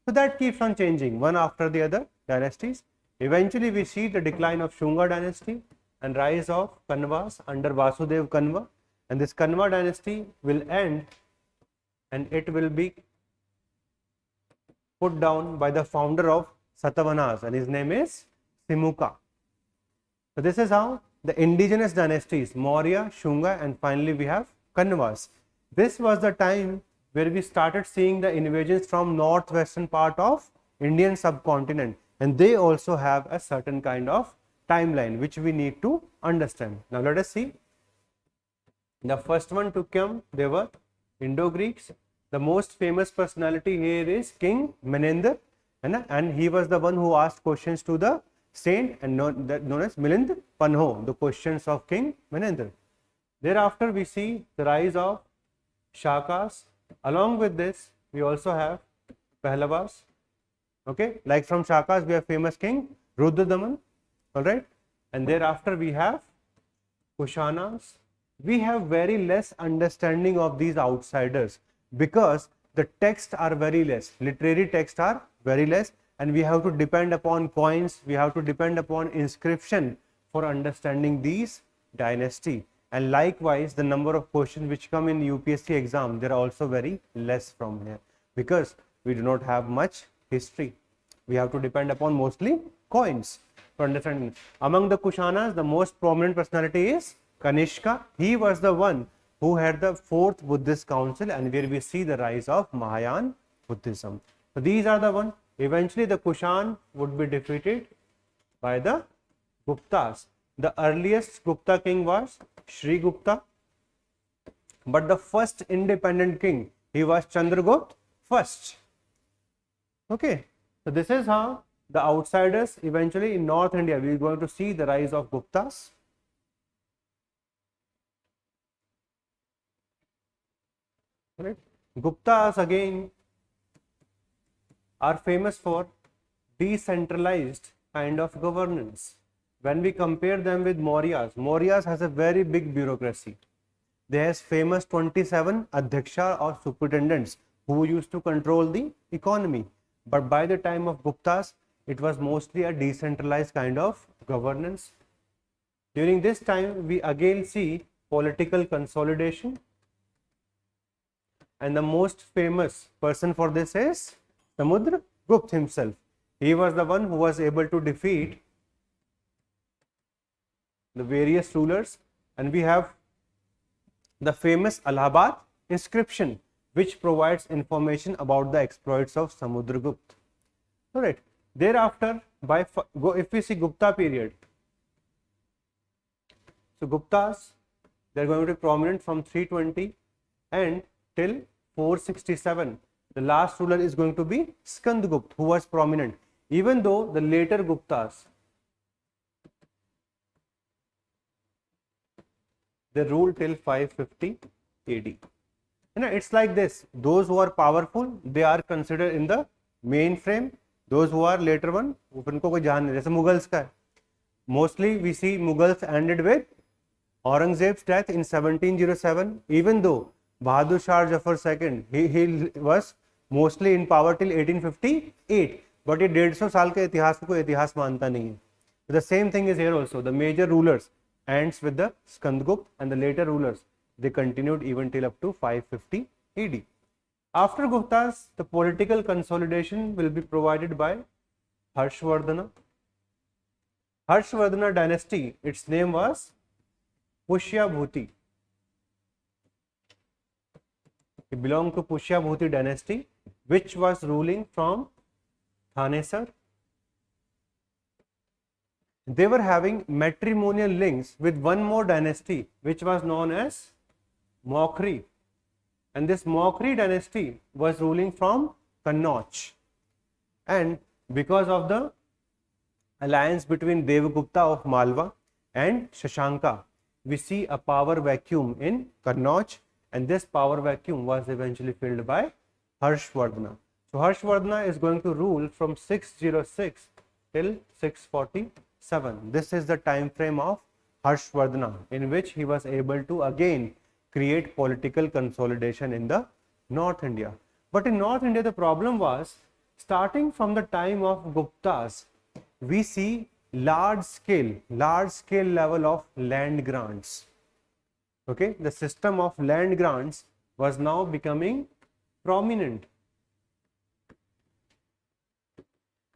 So that keeps on changing one after the other dynasties. Eventually, we see the decline of Shunga dynasty and rise of Kanvas under Vasudev Kanva, and this Kanva dynasty will end, and it will be put down by the founder of Satavahanas, and his name is Simuka. So this is how the indigenous dynasties, Maurya, Shunga, and finally we have Kanvas. This was the time where we started seeing the invasions from northwestern part of Indian subcontinent, and they also have a certain kind of timeline which we need to understand. Now let us see. The first one to come, they were Indo-Greeks. The most famous personality here is King Menendra, and he was the one who asked questions to the saint, and known as Milind Panho, the questions of King Menendra. Thereafter, we see the rise of Shakas. Along with this, we also have Pehlavas. Okay, like from Shakas, we have famous king Rudradaman. All right, and thereafter we have Kushanas. We have very less understanding of these outsiders because the texts are very less, literary texts are very less, and we have to depend upon coins, we have to depend upon inscription for understanding these dynasty. And likewise, the number of questions which come in UPSC exam, they are also very less from here, because we do not have much history. We have to depend upon mostly coins for understanding. Among the Kushanas, the most prominent personality is Kanishka. He was the one who had the 4th Buddhist council, and where we see the rise of Mahayana Buddhism. So these are the one. Eventually, the Kushan would be defeated by the Guptas. The earliest Gupta king was Sri Gupta, but the first independent king, He was Chandragupta first. Okay, so this is how the outsiders eventually in North India we are going to see the rise of Guptas. Right. Guptas again are famous for decentralized kind of governance. When we compare them with Mauryas, Mauryas has a very big bureaucracy. They has famous 27 adhyaksha or superintendents who used to control the economy. But by the time of Guptas, it was mostly a decentralized kind of governance. During this time, we again see political consolidation. And the most famous person for this is Samudragupta himself. He was the one who was able to defeat the various rulers, and we have the famous Allahabad inscription which provides information about the exploits of Samudragupta. Alright, thereafter if we see Gupta period, so Guptas, they are going to be prominent from 320 and till 467. The last ruler is going to be Skandagupta, who was prominent, even though the later Guptas, they ruled till 550 AD. It's like this, those who are powerful, they are considered in the mainframe. Those who are later one, उनको कोई ध्यान नहीं, जैसे Mughals का है. Mostly we see Mughals ended with Aurangzeb's death in 1707, even though Bahadur Shah Jafar II, he was mostly in power till 1858, but ये 150 साल के इतिहास को इतिहास मानता नहीं है. The same thing is here also. The major rulers ends with the Skandagupta, and the later rulers, they continued even till up to 550 AD. After Guptas, the political consolidation will be provided by Harshvardhana. Harshvardhana dynasty, its name was Pushyabhuti. It belonged to Pushyabhuti dynasty, which was ruling from Thanesar. They were having matrimonial links with one more dynasty which was known as Maukri, and this Maukri dynasty was ruling from Kannauj. And because of the alliance between Devagupta of Malwa and Shashanka, we see a power vacuum in Kannauj, and this power vacuum was eventually filled by Harshvardhana. So Harshvardhana is going to rule from 606 till 647. This is the time frame of Harshvardhana, in which he was able to again create political consolidation in the North India. But in North India, the problem was, starting from the time of Guptas, we see large scale level of land grants. Okay, the system of land grants was now becoming prominent.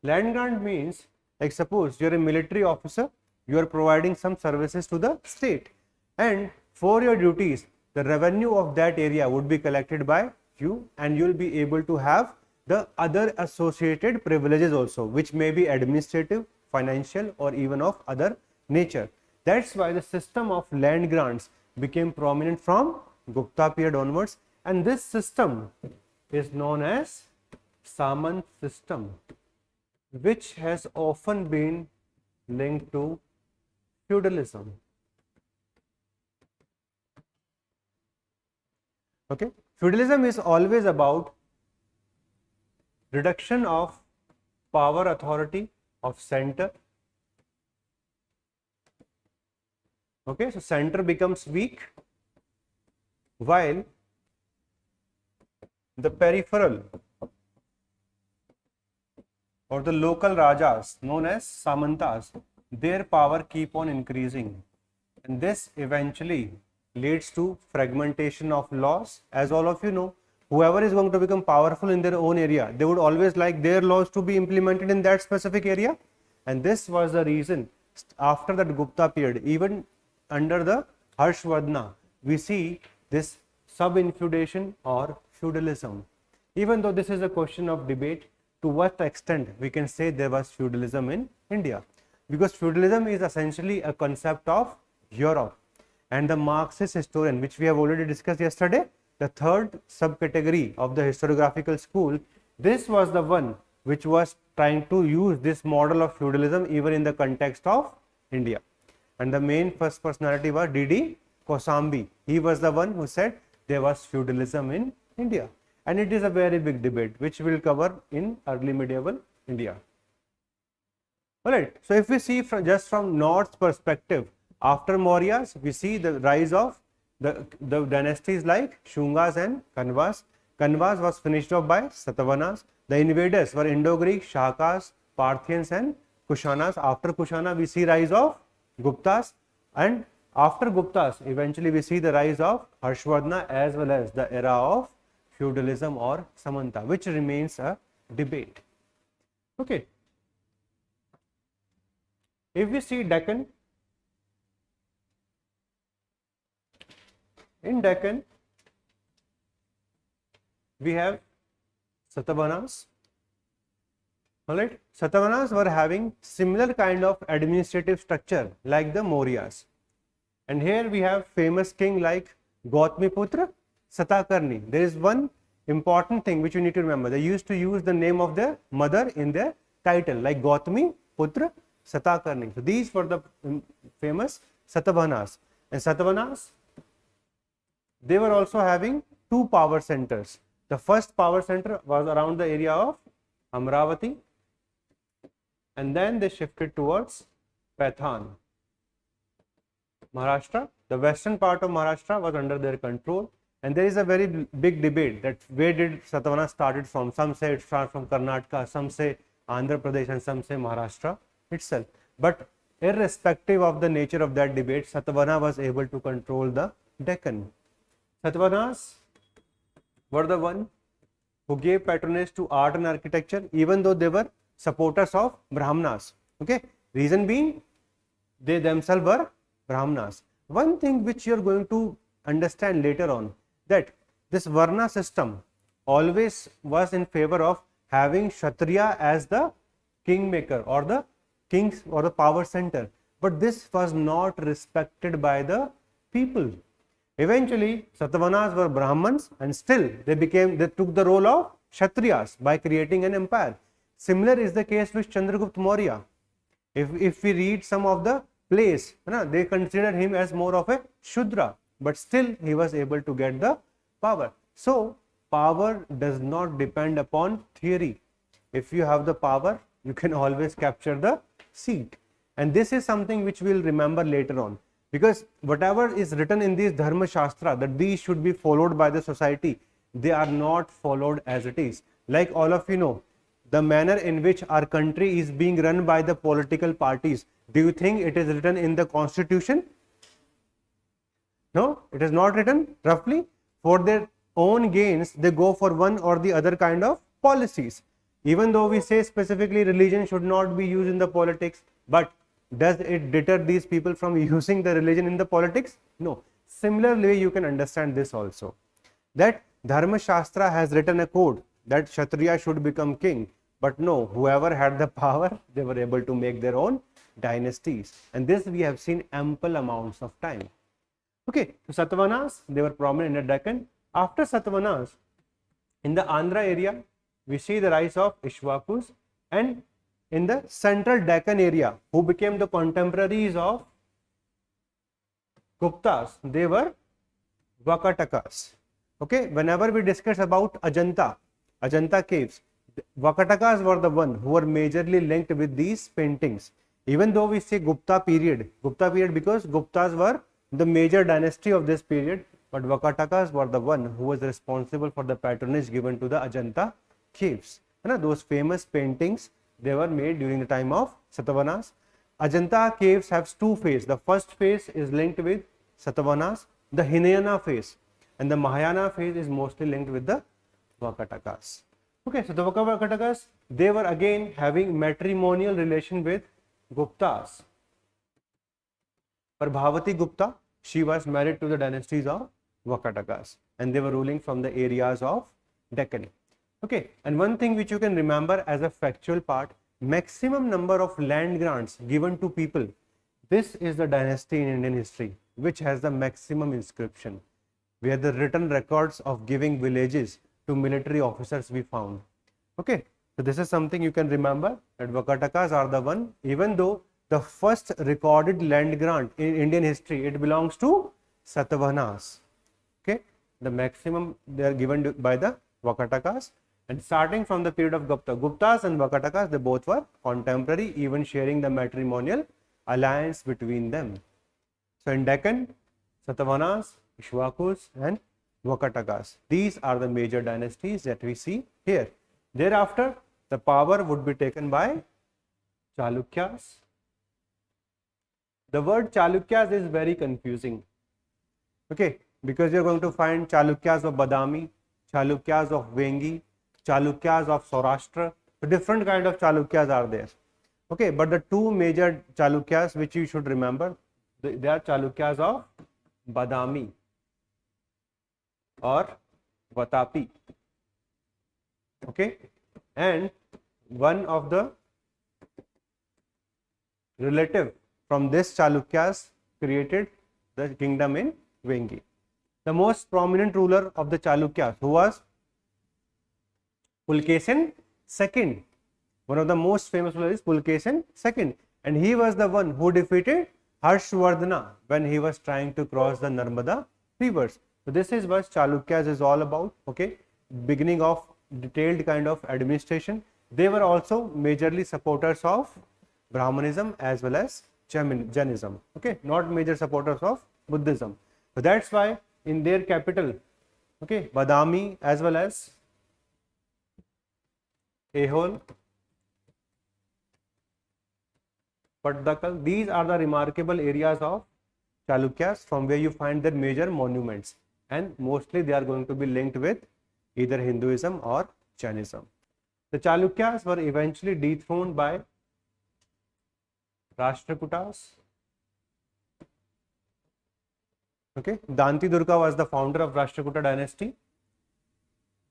Land grant means, like suppose you are a military officer, you are providing some services to the state, and for your duties, the revenue of that area would be collected by you, and you will be able to have the other associated privileges also, which may be administrative, financial, or even of other nature. That's why the system of land grants became prominent from Gupta period onwards, and this system is known as Samant system, which has often been linked to feudalism. Okay, feudalism is always about reduction of power authority of center. Okay, so center becomes weak while the peripheral or the local rajas known as Samantas, their power keep on increasing, and this eventually leads to fragmentation of laws. As all of you know, whoever is going to become powerful in their own area, they would always like their laws to be implemented in that specific area, and this was the reason after that Gupta period, even under the Harshvardhana, we see this sub-infeudation or feudalism. Even though this is a question of debate, to what extent we can say there was feudalism in India, because feudalism is essentially a concept of Europe, and the Marxist historian, which we have already discussed yesterday, the third subcategory of the historiographical school, this was the one which was trying to use this model of feudalism even in the context of India. And the main first personality was D.D. Kosambi. He was the one who said there was feudalism in India. And it is a very big debate which we will cover in early medieval India. Alright, so if we see from North's perspective, after Mauryas, we see the rise of the dynasties like Shungas and Kanvas. Kanvas was finished off by Satavahanas. The invaders were Indo-Greek, Shakas, Parthians and Kushanas. After Kushana, we see rise of Guptas, and after Guptas, eventually we see the rise of Harshvardhana as well as the era of feudalism or Samanta, which remains a debate. Okay. If we see Deccan, in Deccan, we have Satavahanas. Alright, Satavahanas were having similar kind of administrative structure like the Mauryas. And here we have famous king like Gautamiputra Satakarni. There is one important thing which you need to remember. They used to use the name of their mother in their title, like Gautami Putra Satakarni. So these were the famous Satavahanas. And Satavahanas, they were also having two power centers. The first power center was around the area of Amravati, and then they shifted towards Pathan. Maharashtra, the western part of Maharashtra was under their control, and there is a very big debate that where did Satavahana started from. Some say it started from Karnataka, some say Andhra Pradesh, and some say Maharashtra itself. But irrespective of the nature of that debate, Satavahana was able to control the Deccan. Satavahanas were the one who gave patronage to art and architecture, even though they were supporters of Brahmanas. Okay, reason being they themselves were Brahmanas. One thing which you are going to understand later on, that this Varna system always was in favor of having Kshatriya as the kingmaker or the kings or the power center, but this was not respected by the people. Eventually, Satavahanas were Brahmans, and still they took the role of Kshatriyas by creating an empire. Similar is the case with Chandragupta Maurya. If we read some of the plays, they considered him as more of a Shudra, but still he was able to get the power. So, power does not depend upon theory. If you have the power, you can always capture the seat. And this is something which we will remember later on. Because whatever is written in these Dharma Shastra, that these should be followed by the society, they are not followed as it is. Like all of you know, the manner in which our country is being run by the political parties, do you think it is written in the constitution? No, it is not written. Roughly, for their own gains, they go for one or the other kind of policies. Even though we say specifically religion should not be used in the politics, but does it deter these people from using the religion in the politics? No. Similarly, you can understand this also, that Dharma Shastra has written a code that Kshatriya should become king, but no, whoever had the power, they were able to make their own dynasties, and this we have seen ample amounts of time. Okay, so Satavahanas, they were prominent in the Deccan. After Satavahanas, in the Andhra area, we see the rise of Ishwakus, and in the central Deccan area, who became the contemporaries of Guptas, they were Vakatakas. Okay, whenever we discuss about Ajanta caves, Vakatakas were the one who were majorly linked with these paintings. Even though we say Gupta period because Guptas were the major dynasty of this period, but Vakatakas were the one who was responsible for the patronage given to the Ajanta caves. Those famous paintings, they were made during the time of Satavahanas. Ajanta caves have two phases. The first phase is linked with Satavahanas, the Hinayana phase, and the Mahayana phase is mostly linked with the Vakatakas. Okay, so the Vakatakas, they were again having matrimonial relation with Guptas. Prabhavati Gupta, she was married to the dynasties of Vakatakas, and they were ruling from the areas of Deccan. Okay, and one thing which you can remember as a factual part, maximum number of land grants given to people. This is the dynasty in Indian history which has the maximum inscription. where the written records of giving villages to military officers we found. Okay, so this is something you can remember, that Vakatakas are the one, even though the first recorded land grant in Indian history, it belongs to Satavahanas. Okay, the maximum they are given by the Vakatakas, and starting from the period of Guptas and Vakatakas, they both were contemporary, even sharing the matrimonial alliance between them. So in Deccan, Satavahanas, Ishwakus and Vakatakas, these are the major dynasties that we see here. Thereafter, the power would be taken by Chalukyas. The word Chalukyas is very confusing, okay, because you are going to find Chalukyas of Badami, Chalukyas of Vengi, Chalukyas of Saurashtra. So different kind of Chalukyas are there. Okay, but the two major Chalukyas which you should remember, they are Chalukyas of Badami or Vatapi. Okay, and one of the relative from this Chalukyas created the kingdom in Vengi. The most prominent ruler of the Chalukyas, who was Pulkesin II. One of the most famous rulers is Pulkesin II, and he was the one who defeated Harshvardhana when he was trying to cross the Narmada rivers. So this is what Chalukyas is all about. Okay, beginning of detailed kind of administration. They were also majorly supporters of Brahmanism as well as Jainism. Okay, not major supporters of Buddhism. So that's why in their capital, okay, Badami as well as Ehol, Patdakal, these are the remarkable areas of Chalukyas from where you find their major monuments, and mostly they are going to be linked with either Hinduism or Jainism. The Chalukyas were eventually dethroned by Rashtrakutas. Okay, Danti Durga was the founder of Rashtrakuta dynasty,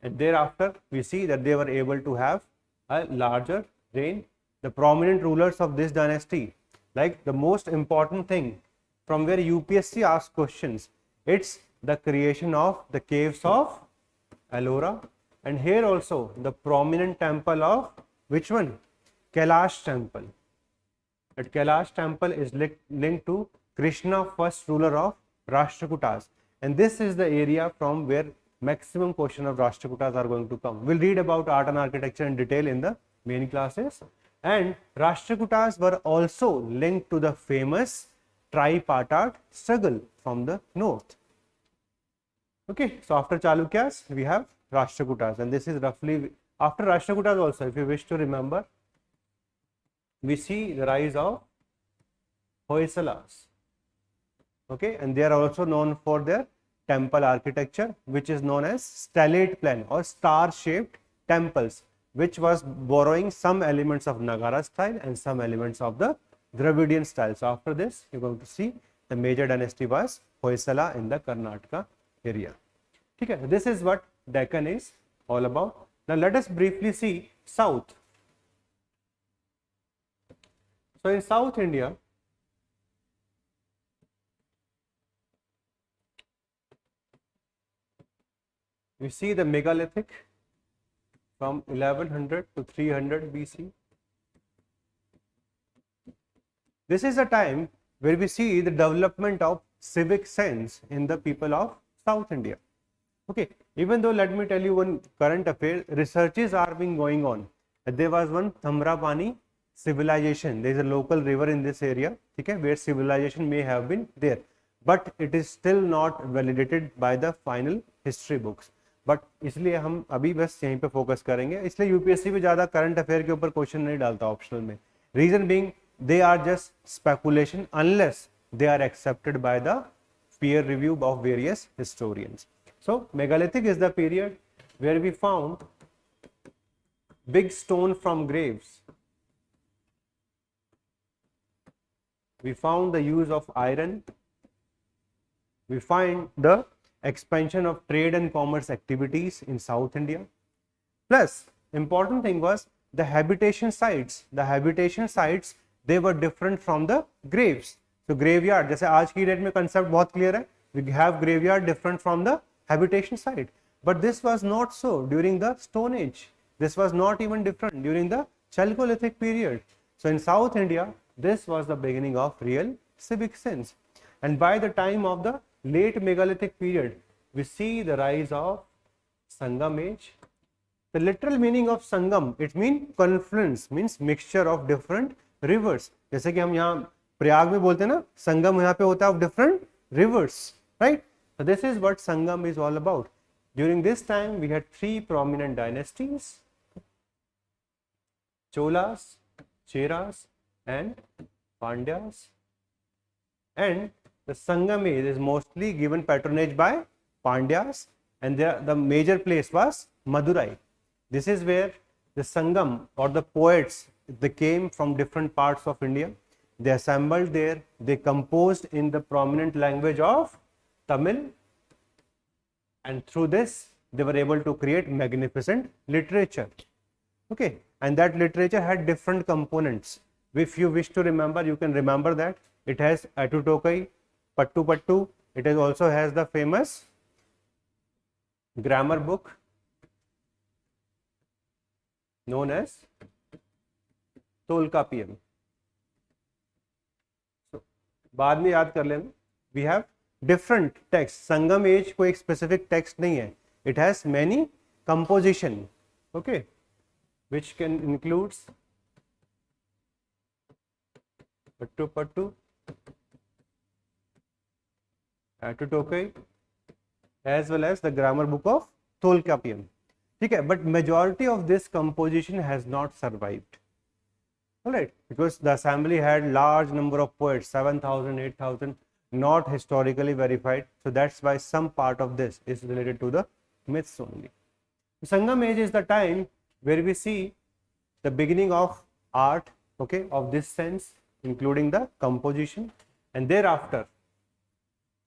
and thereafter we see that they were able to have a larger reign. The prominent rulers of this dynasty, like the most important thing from where UPSC asks questions, it's the creation of the caves of Ellora, and here also the prominent temple of which one? Kailash temple. That Kailash temple is linked to Krishna, first ruler of Rashtrakutas, and this is the area from where maximum question of Rashtrakutas are going to come. We'll read about art and architecture in detail in the main classes. And Rashtrakutas were also linked to the famous tripartite struggle from the north. Okay, so after Chalukyas we have Rashtrakutas, and this is roughly after Rashtrakutas also, if you wish to remember, we see the rise of Hoysalas. Okay, and they are also known for their temple architecture, which is known as stellate plan or star shaped temples, which was borrowing some elements of Nagara style and some elements of the Dravidian style. So after this you are going to see the major dynasty was Hoysala in the Karnataka area. Okay, this is what Deccan is all about. Now let us briefly see South. So in South India, we see the Megalithic from 1100 to 300 BC. This is a time where we see the development of civic sense in the people of South India. Okay, even though let me tell you one current affair, researches are being going on. There was one Tamrapani civilization. There is a local river in this area, okay, where civilization may have been there, but it is still not validated by the final history books. But इसलिए हम अभी बस यहीं पे focus करेंगे, इसलिए UPSC भी ज़्यादा करंट अफेयर के ऊपर क्वेश्चन नहीं डालता ऑप्शनल में. Reason being they are just speculation unless they are accepted by the peer review of various historians. So megalithic is the period where we found big stone from graves. We found the use of iron. We find the expansion of trade and commerce activities in South India. Plus, important thing was the habitation sites. The habitation sites, they were different from the graves. तो graveyard, जैसे आज की date में concept बहुत clear है, We have graveyard different from the habitation site. But this was not so during the Stone Age. This was not even different during the Chalcolithic period. So in South India, this was the beginning of real civic sense. And by the time of the late Megalithic period, we see the rise of Sangam Age. The literal meaning of Sangam, it means confluence, means mixture of different rivers. जैसे कि हम यहाँ प्रयाग में बोलते हैं ना, संगम यहाँ पे होता है of different rivers, right? So this is what Sangam is all about. During this time, we had three prominent dynasties: Cholas, Cheras, and Pandyas. And the Sangam Age is mostly given patronage by Pandyas, and the major place was Madurai. This is where the Sangam or the poets, they came from different parts of India. They assembled there, they composed in the prominent language of Tamil, and through this they were able to create magnificent literature. Okay, and that literature had different components. If you wish to remember, you can remember that it has Atutokai, Pattu Pattu. It also has the famous grammar book known as Tolkappiyam. So, बाद में याद कर लेना. We have different texts. Sangam Age कोई एक specific text नहीं है. It has many composition. Okay, which can includes Pattu Pattu, Atutokai, as well as the grammar book of Tolkappiyam. ठीक है, but majority of this composition has not survived. Alright, because the assembly had large number of poets, 7,000, 8,000, not historically verified. So that's why some part of this is related to the myths only. Sangam Age is the time where we see the beginning of art, okay, of this sense, including the composition, and thereafter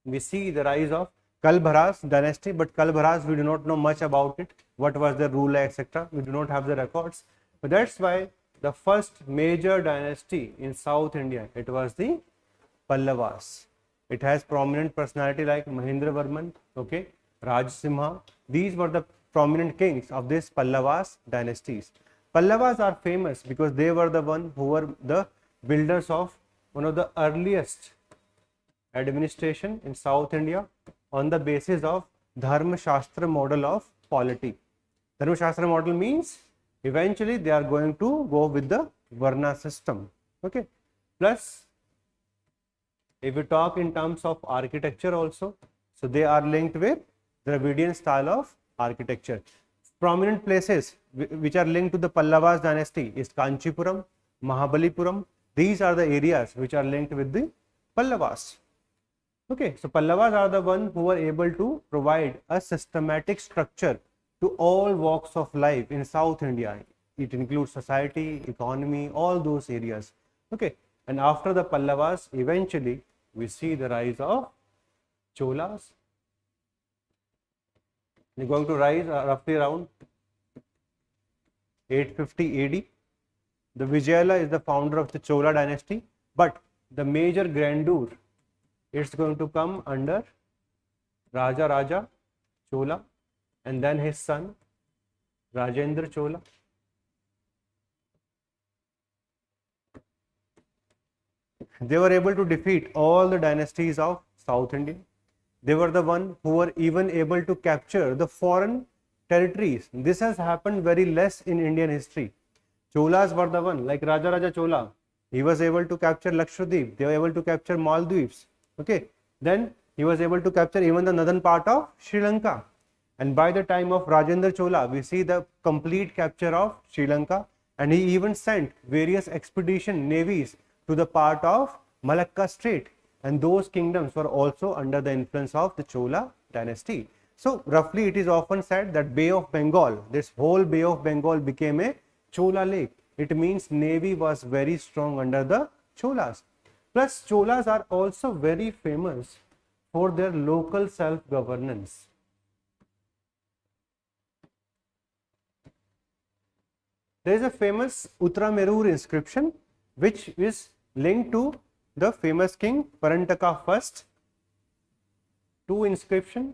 we see the rise of Kalbharas dynasty. But Kalbharas, we do not know much about it, what was the ruler, etc. We do not have the records. But that's why the first major dynasty in South India, it was the Pallavas. It has prominent personality like Mahendravarman, okay, Rajsimha. These were the prominent kings of this Pallavas dynasties. Pallavas are famous because they were the one who were the builders of one of the earliest administration in South India on the basis of Dharma Shastra model of polity. Dharma Shastra model means eventually they are going to go with the Varna system. Okay. Plus, if we talk in terms of architecture also, so they are linked with Dravidian style of architecture. Prominent places which are linked to the Pallavas dynasty is Kanchipuram, Mahabalipuram. These are the areas which are linked with the Pallavas. Okay, so Pallavas are the one who were able to provide a systematic structure to all walks of life in South India. It includes society, economy, all those areas. Okay, and after the Pallavas, eventually we see the rise of Cholas. They're going to rise roughly around 850 AD. The Vijayala is the founder of the Chola dynasty, but the major grandeur, it's going to come under Raja Chola and then his son Rajendra Chola. They were able to defeat all the dynasties of South India. They were the one who were even able to capture the foreign territories. This has happened very less in Indian history. Cholas were the one, like Raja Chola. He was able to capture Lakshadweep. They were able to capture Maldives. Okay. Then he was able to capture even the northern part of Sri Lanka. And by the time of Rajendra Chola, we see the complete capture of Sri Lanka. And he even sent various expedition navies to the part of Malacca Strait. And those kingdoms were also under the influence of the Chola dynasty. So roughly it is often said that Bay of Bengal, this whole Bay of Bengal became a Chola lake. It means navy was very strong under the Cholas. Plus Cholas are also very famous for their local self-governance. There is a famous Uttaramerur inscription which is linked to the famous king Parantaka I. two inscription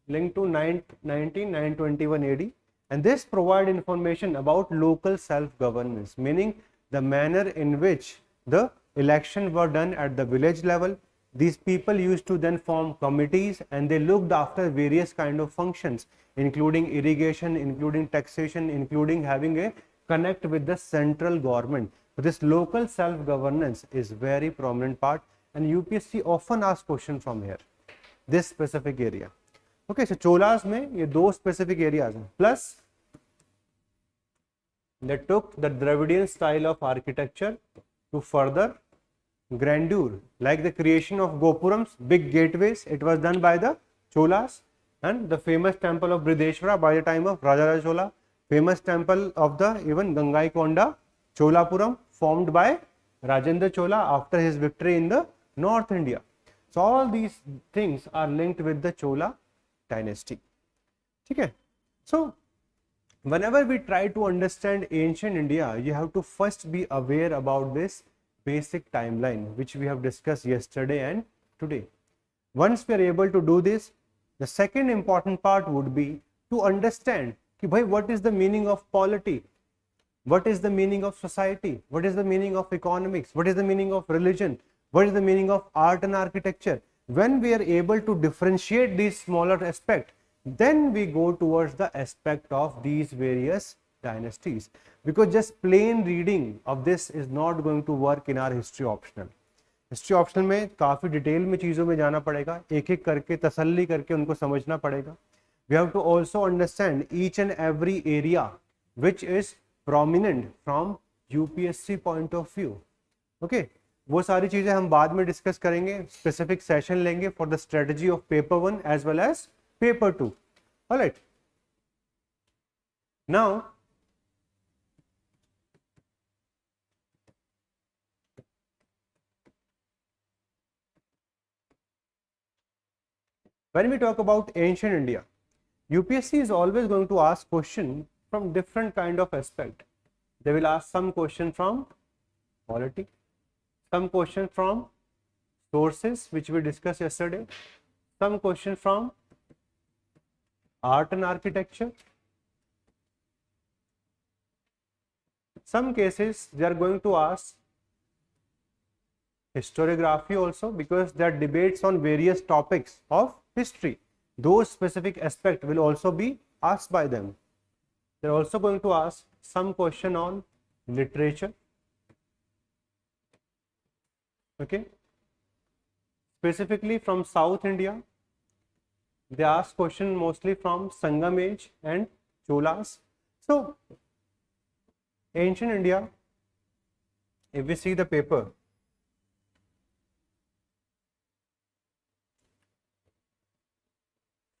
linked to 921 AD, and this provide information about local self-governance, meaning the manner in which the election were done at the village level. These people used to then form committees and they looked after various kind of functions, including irrigation, including taxation, including having a connect with the central government. So this local self-governance is very prominent part, and UPSC often asks question from here, this specific area. Okay, so Cholas में ये दो specific areas हैं, plus they took the Dravidian style of architecture to further grandeur, like the creation of gopurams, big gateways. It was done by the Cholas, and the famous temple of Brideshwara by the time of Rajaraja Chola, famous temple of the even Gangaikonda Cholapuram formed by Rajendra Chola after his victory in the North India. So all these things are linked with the Chola dynasty. Okay, so whenever we try to understand ancient India, you have to first be aware about this basic timeline which we have discussed yesterday and today. Once we are able to do this, the second important part would be to understand कि भाई what is the meaning of polity, what is the meaning of society, what is the meaning of economics, what is the meaning of religion, what is the meaning of art and architecture. When we are able to differentiate these smaller aspects, then we go towards the aspect of these various dynasties, because just plain reading of this is not going to work in our history optional. History optional में काफ़ी detail में चीज़ों में जाना पड़ेगा, एक एक करके तसल्ली करके उनको समझना पड़ेगा. We have to also understand each and every area which is prominent from UPSC point of view. Okay, वो सारी चीज़ें हम बाद में डिस्कस करेंगे, स्पेसिफिक सेशन लेंगे for the strategy of paper 1 as well as paper 2. Alright, now when we talk about ancient India, UPSC is always going to ask question from different kind of aspect. They will ask some question from polity, some question from sources which we discussed yesterday, some question from art and architecture. Some cases they are going to ask historiography also, because there are debates on various topics of history. Those specific aspects will also be asked by them. They are also going to ask some question on literature. Okay, specifically from South India, they ask question mostly from Sangam Age and Cholas. So ancient India, if we see the paper,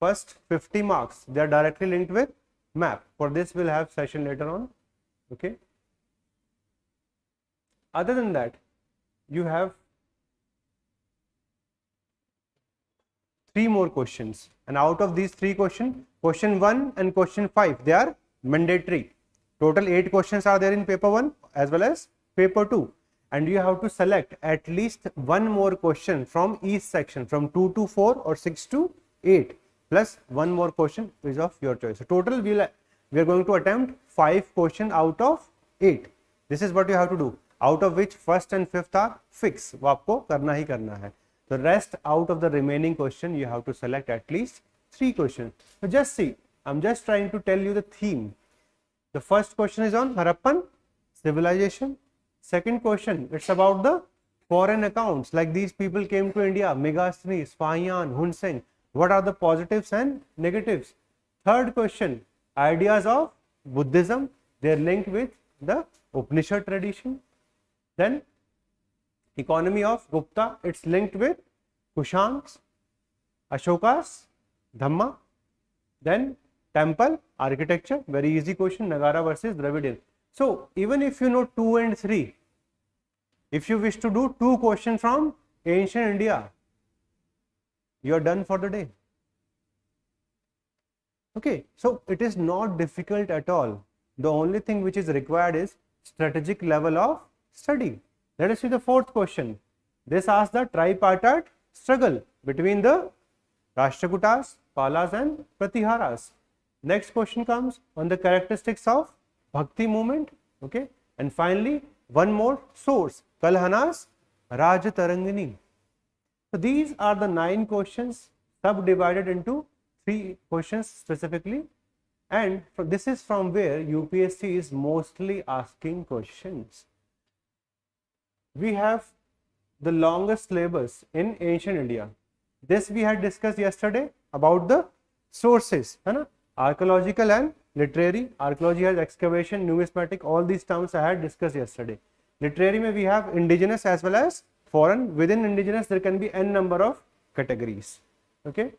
first 50 marks they are directly linked with map. For this we'll have session later on. Okay, other than that you have 3 more questions, and out of these 3 questions, question 1 and question 5 they are mandatory. Total 8 questions are there in paper 1 as well as paper 2, and you have to select at least 1 more question from each section, from 2 to 4 or 6 to 8, plus 1 more question is of your choice. So total we are going to attempt 5 questions out of 8. This is what you have to do, out of which first and fifth are fixed, वो आपको करना ही करना है. The rest out of the remaining question you have to select at least 3 questions. So just see, I'm just trying to tell you the theme. The first question is on Harappan Civilization. Second question, it's about the foreign accounts, like these people came to India, Megasthenes, Fahian, Hun Sen. What are the positives and negatives? Third question, ideas of Buddhism, they are linked with the Upanishad tradition. Then economy of Gupta, it's linked with Kushans, Ashokas, Dhamma. Then temple architecture, very easy question, Nagara versus Dravidian. So even if you know 2 and 3, if you wish to do 2 questions from ancient India, you are done for the day. Okay, so it is not difficult at all. The only thing which is required is strategic level of study. Let us see the 4th question. This asks the tripartite struggle between the Rashtrakutas, Palas and Pratiharas. Next question comes on the characteristics of Bhakti movement. Okay, and finally one more source, Kalhanas Rajatarangini. So these are the 9 questions subdivided into 3 questions specifically, and this is from where UPSC is mostly asking questions. We have the longest syllabus in ancient India. This we had discussed yesterday about the sources, archaeological and literary. Archaeology has excavation, numismatic, all these terms I had discussed yesterday. Literary mein we have indigenous as well as foreign. Within indigenous there can be n number of categories. Okay.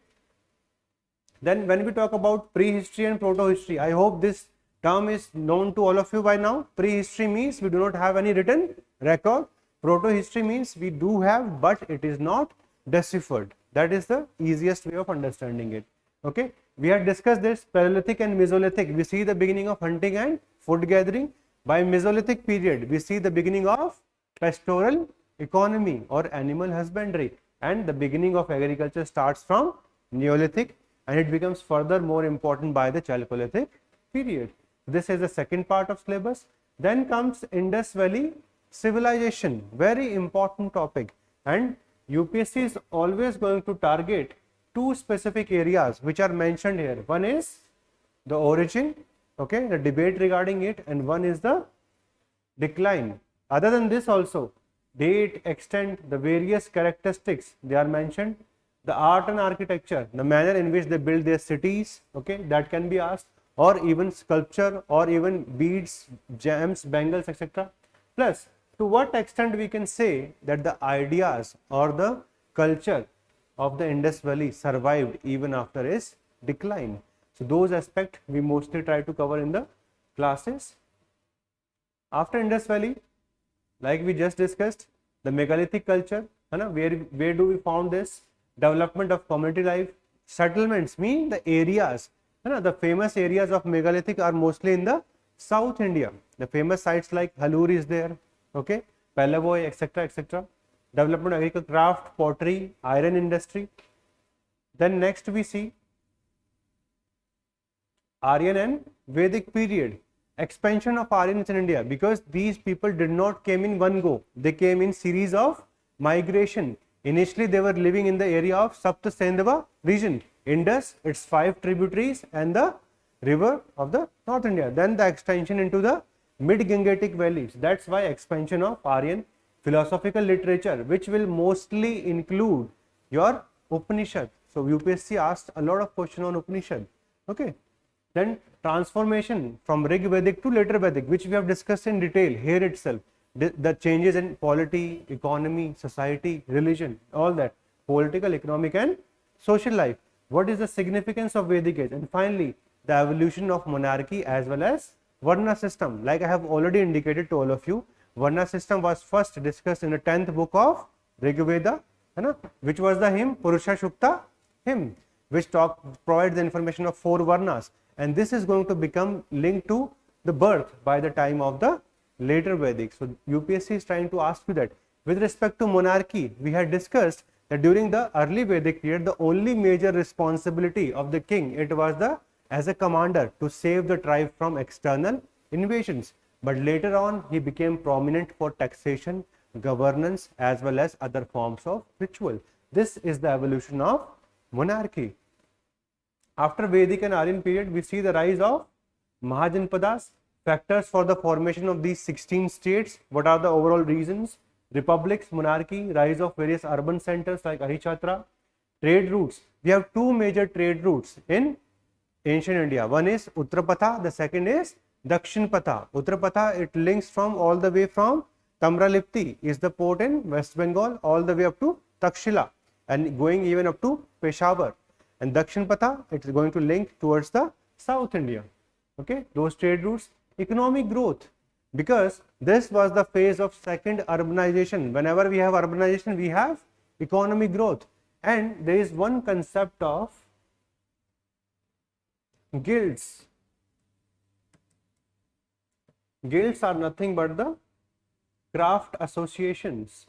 Then when we talk about prehistory and proto-history, I hope this term is known to all of you by now. Prehistory means we do not have any written record. Proto-history means we do have, but it is not deciphered. That is the easiest way of understanding it. Okay. We had discussed this Paleolithic and Mesolithic. We see the beginning of hunting and food gathering. By Mesolithic period, we see the beginning of pastoral economy or animal husbandry, and the beginning of agriculture starts from Neolithic, and it becomes further more important by the Chalcolithic period. This is the second part of syllabus. Then comes Indus Valley civilization, very important topic, and UPSC is always going to target 2 specific areas which are mentioned here. One is the origin, okay, the debate regarding it, and one is the decline. Other than this also, date, extent, the various characteristics they are mentioned, the art and architecture, the manner in which they build their cities, okay, that can be asked, or even sculpture, or even beads, gems, bangles, etc. Plus, to what extent we can say that the ideas or the culture of the Indus Valley survived even after its decline. So those aspects we mostly try to cover in the classes. After Indus Valley, like we just discussed, the megalithic culture, where do we found this? Development of community life. Settlements mean the areas, the famous areas of megalithic are mostly in the South India. The famous sites like Halur is there, okay, Palavoy, etc., etc. Development of agriculture, craft, pottery, iron industry. Then next we see Aryan and Vedic period. Expansion of Aryans in India, because these people did not came in one go. They came in series of migration. Initially they were living in the area of Sapta Sindhava region, Indus, its 5 tributaries and the river of the North India. Then the extension into the mid-Gangetic valleys. That's why expansion of Aryan philosophical literature, which will mostly include your Upanishad. So UPSC asked a lot of questions on Upanishad. Okay. Then transformation from Rig Vedic to later Vedic, which we have discussed in detail here itself. The changes in polity, economy, society, religion, all that, political, economic and social life. What is the significance of Vedic age? And finally, the evolution of monarchy as well as Varna system. Like I have already indicated to all of you, Varna system was first discussed in the 10th book of Rig Veda, which was the hymn Purusha Shukta hymn, which provides the information of 4 Varnas. And this is going to become linked to the birth by the time of the later Vedic. So UPSC is trying to ask you that. With respect to monarchy, we had discussed that during the early Vedic period, the only major responsibility of the king, it was as a commander to save the tribe from external invasions. But later on, he became prominent for taxation, governance, as well as other forms of ritual. This is the evolution of monarchy. After Vedic and Aryan period, we see the rise of Mahajanapadas. Factors for the formation of these 16 states. What are the overall reasons? Republics, monarchy, rise of various urban centers like Ahichattra. Trade routes. We have 2 major trade routes in ancient India. One is Uttarapatha, the second is Dakshinpatha. Uttarapatha, it links from all the way from Tamralipti, is the port in West Bengal, all the way up to Takshila and going even up to Peshawar. And Dakshinpatha, it is going to link towards the South India. Okay, those trade routes. Economic growth, because this was the phase of second urbanization. Whenever we have urbanization, we have economic growth. And there is one concept of guilds. Guilds are nothing but the craft associations.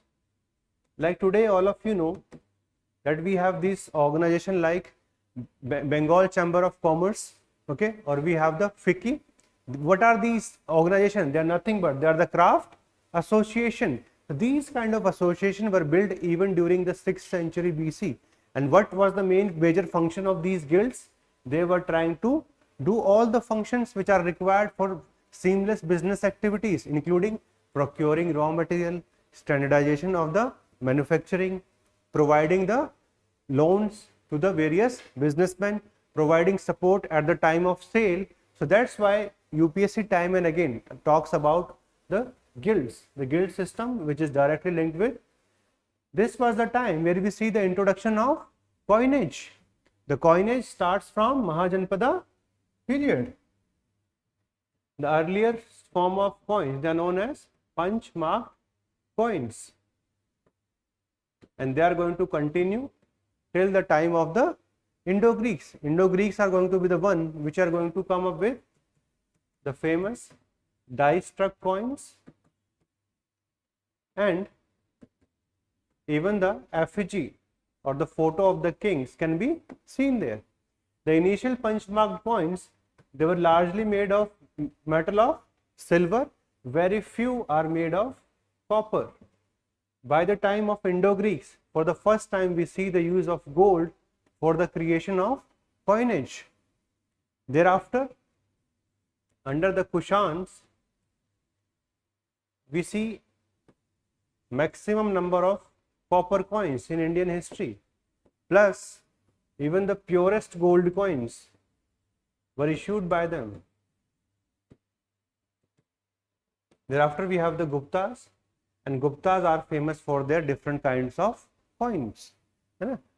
Like today, all of you know that we have this organization like Bengal Chamber of Commerce, okay, or we have the FICCI. What are these organizations? They are nothing but they are the craft association. So these kind of association were built even during the 6th century BC. And what was the main major function of these guilds? They were trying to do all the functions which are required for seamless business activities, including procuring raw material, standardization of the manufacturing, providing the loans to the various businessmen, providing support at the time of sale. So that's why UPSC time and again talks about the guilds, the guild system, which is directly linked with. This was the time where we see the introduction of coinage. The coinage starts from Mahajanapada period. The earlier form of coins, they are known as punch mark coins, and they are going to continue till the time of the Indo-Greeks. Indo-Greeks are going to be the one which are going to come up with the famous die-struck coins, and even the effigy or the photo of the kings can be seen there. The initial punch marked coins, they were largely made of metal of silver, very few are made of copper. By the time of Indo-Greeks, for the first time we see the use of gold for the creation of coinage. Thereafter, under the Kushans, we see maximum number of copper coins in Indian history, plus even the purest gold coins were issued by them. Thereafter, we have the Guptas, and Guptas are famous for their different kinds of coins,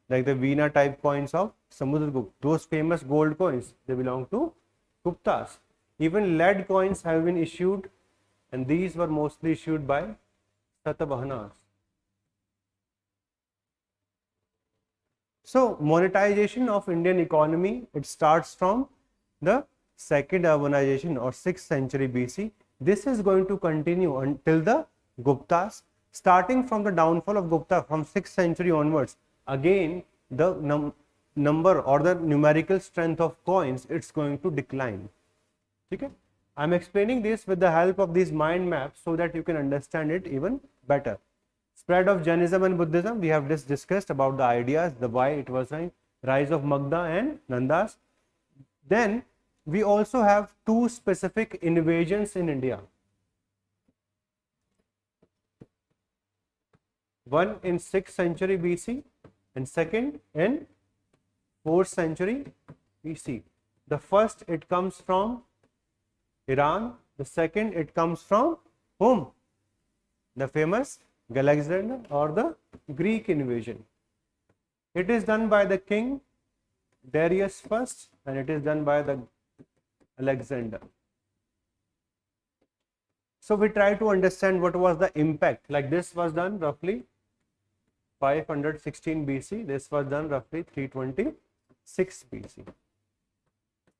like the Veena type coins of Samudragupta. Those famous gold coins, they belong to Guptas. Even lead coins have been issued, and these were mostly issued by Satavahanas. So monetization of Indian economy, it starts from the second urbanization or 6th century BC. This is going to continue until the Guptas. Starting from the downfall of Gupta from 6th century onwards, again the number or the numerical strength of coins, it's going to decline. Okay? I am explaining this with the help of these mind maps so that you can understand it even better. Spread of Jainism and Buddhism, we have just discussed about the ideas, the why it was a rise of Magda and Nandas. Then we also have two specific invasions in India. One in 6th century BC and second in 4th century BC. The first, it comes from Iran. The second, it comes from whom? The famous Alexander or the Greek invasion. It is done by the king Darius first, and it is done by the Alexander. So we try to understand what was the impact. Like this was done roughly 516 BC. This was done roughly 326 BC.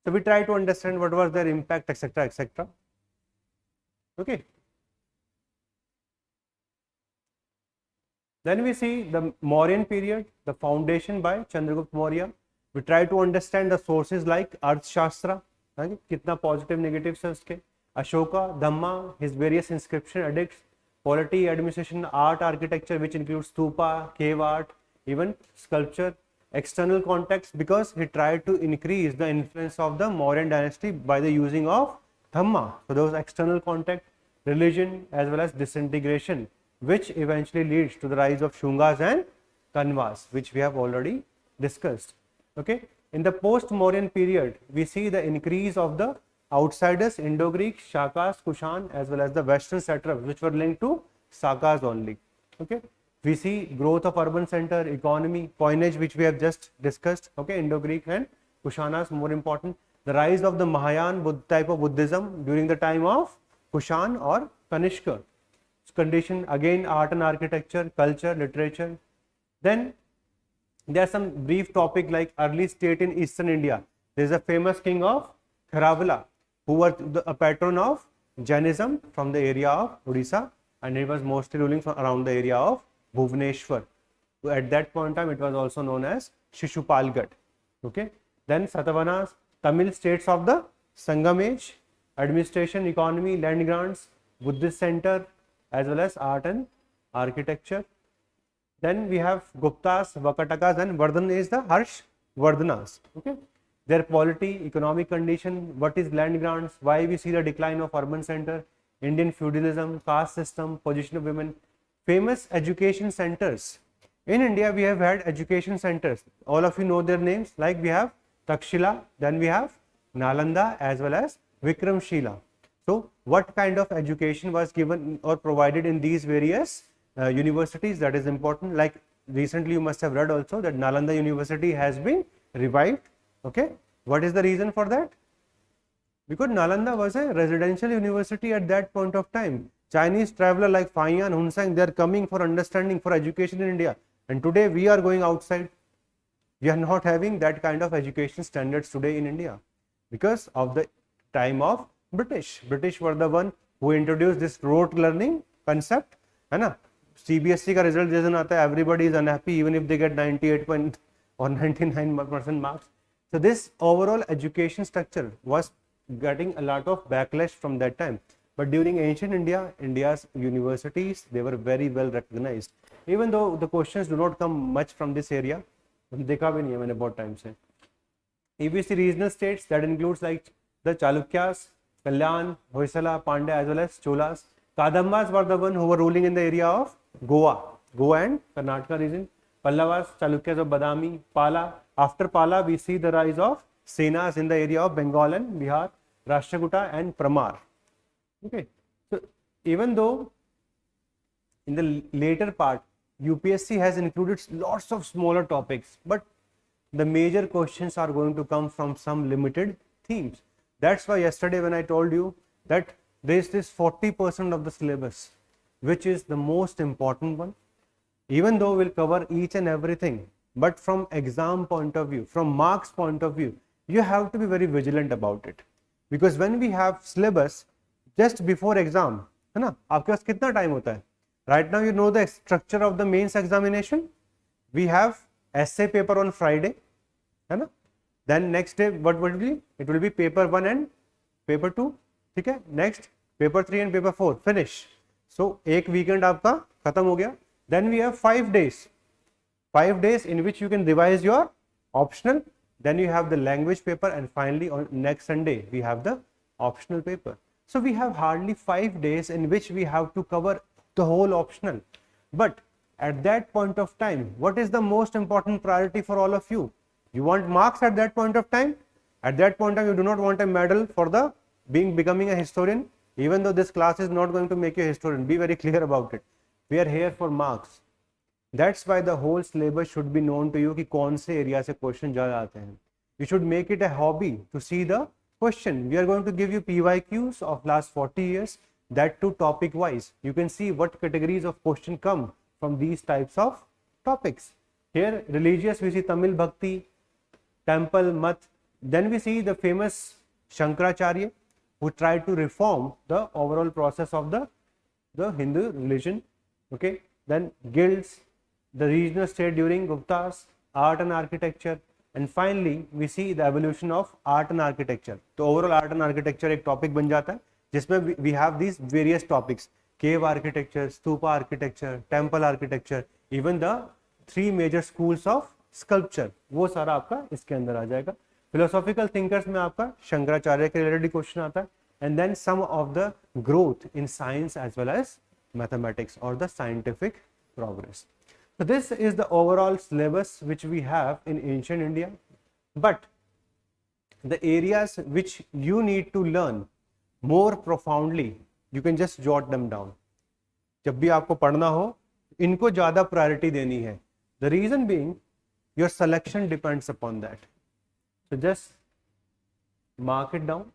So we try to understand what was their impact, etc., etc. Okay. Then we see the Mauryan period, the foundation by Chandragupta Maurya. We try to understand the sources like Arthashastra, kitna positive negatives hai uske. Ashoka, Dhamma, his various inscription edicts, polity, administration, art, architecture, which includes stupa, cave art, even sculpture. External context, because he tried to increase the influence of the Mauryan dynasty by the using of Dhamma. So those external context, religion as well as disintegration, which eventually leads to the rise of Shungas and Kanvas, which we have already discussed. Okay. In the post-Mauryan period, we see the increase of the outsiders, Indo-Greek, Shakas, Kushan, as well as the Western satraps, which were linked to Sakas only. Okay. We see growth of urban center, economy, coinage, which we have just discussed. Okay, Indo-Greek and Kushanas more important. The rise of the Mahayana type of Buddhism during the time of Kushan or Kanishka. Condition again, art and architecture, culture, literature. Then there are some brief topic like early state in eastern India. There is a famous king of Kharavala who was a patron of Jainism from the area of Odisha, and he was mostly ruling from around the area of Bhubaneswar. At that point in time, it was also known as Shishupalgarh. Okay. Then Satavahanas, Tamil states of the Sangam Age, administration, economy, land grants, Buddhist center, as well as art and architecture. Then we have Guptas, Vakatakas, and Vardhan is the Harsh Vardhanas. Okay. Their polity, economic condition, what is land grants, why we see the decline of urban center, Indian feudalism, caste system, position of women, famous education centers. In India, we have had education centers. All of you know their names, like we have Takshila, then we have Nalanda, as well as Vikramshila. So, what kind of education was given or provided in these various universities? That is important. Like recently, you must have read also that Nalanda University has been revived. Okay, what is the reason for that? Because Nalanda was a residential university at that point of time. Chinese traveler like Faiyan, Hunsang, they are coming for understanding, for education in India. And today we are going outside. We are not having that kind of education standards today in India because of the time of British. British were the one who introduced this rote learning concept. है ना? CBSE का result जैसे आता है, everybody is unhappy even if they get 98 or 99% marks. So this overall education structure was getting a lot of backlash from that time. But during ancient India, India's universities, they were very well recognized. Even though the questions do not come much from this area, देखा भी नहीं है मैंने बहुत time से. EBC regional states, that includes like the Chalukyas, Kalyan, Hoysala, Pandya, as well as Cholas. Kadambas were the one who were ruling in the area of Goa and Karnataka region. Pallavas, Chalukyas of Badami, Pala. After Pala, we see the rise of Senas in the area of Bengal and Bihar, Rashtrakuta and Pramar. Okay, so even though in the later part, UPSC has included lots of smaller topics, but the major questions are going to come from some limited themes. That's why yesterday when I told you that there is this 40% of the syllabus, which is the most important one. Even though we'll cover each and everything, but from exam point of view, from marks point of view, you have to be very vigilant about it. Because when we have syllabus just before exam, है ना, आपके पास कितना time होता है? Right now you know the structure of the mains examination. We have essay paper on Friday, है ना? Then next day what will be? It will be paper 1 and paper 2. ठीक है? Next paper 3 and paper 4. Finish. So एक weekend आपका खत्म हो गया. Then we have 5 days. 5 days in which you can revise your optional. Then you have the language paper, and finally on next Sunday we have the optional paper. So we have hardly 5 days in which we have to cover the whole optional. But at that point of time, what is the most important priority for all of you? You want marks at that point of time? At that point of time, you do not want a medal for the becoming a historian. Even though this class is not going to make you a historian, be very clear about it. We are here for marks. That's why the whole syllabus should be known to you कि कौन से area से question ज़्यादा आते हैं. You should make it a hobby to see the question. We are going to give you PYQs of last 40 years, that too topic wise. You can see what categories of question come from these types of topics. Here religious, we see Tamil Bhakti, temple, Mat. Then we see the famous Shankaracharya, who tried to reform the overall process of the Hindu religion. Okay, then guilds, the regional state during Guptas, art and architecture, and finally we see the evolution of art and architecture. So overall art and architecture एक topic बन जाता है जिसमें we have these various topics: cave architecture, stupa architecture, temple architecture, even the 3 major schools of sculpture. वो सारा आपका इसके अंदर आ जाएगा. Philosophical thinkers में आपका शंकराचार्य के related question आता है, and then some of the growth in science as well as mathematics or the scientific progress. So this is the overall syllabus which we have in ancient India, but the areas which you need to learn more profoundly, you can just jot them down. जब भी आपको पढ़ना हो, इनको ज़्यादा priority देनी है. The reason being, your selection depends upon that. So just mark it down.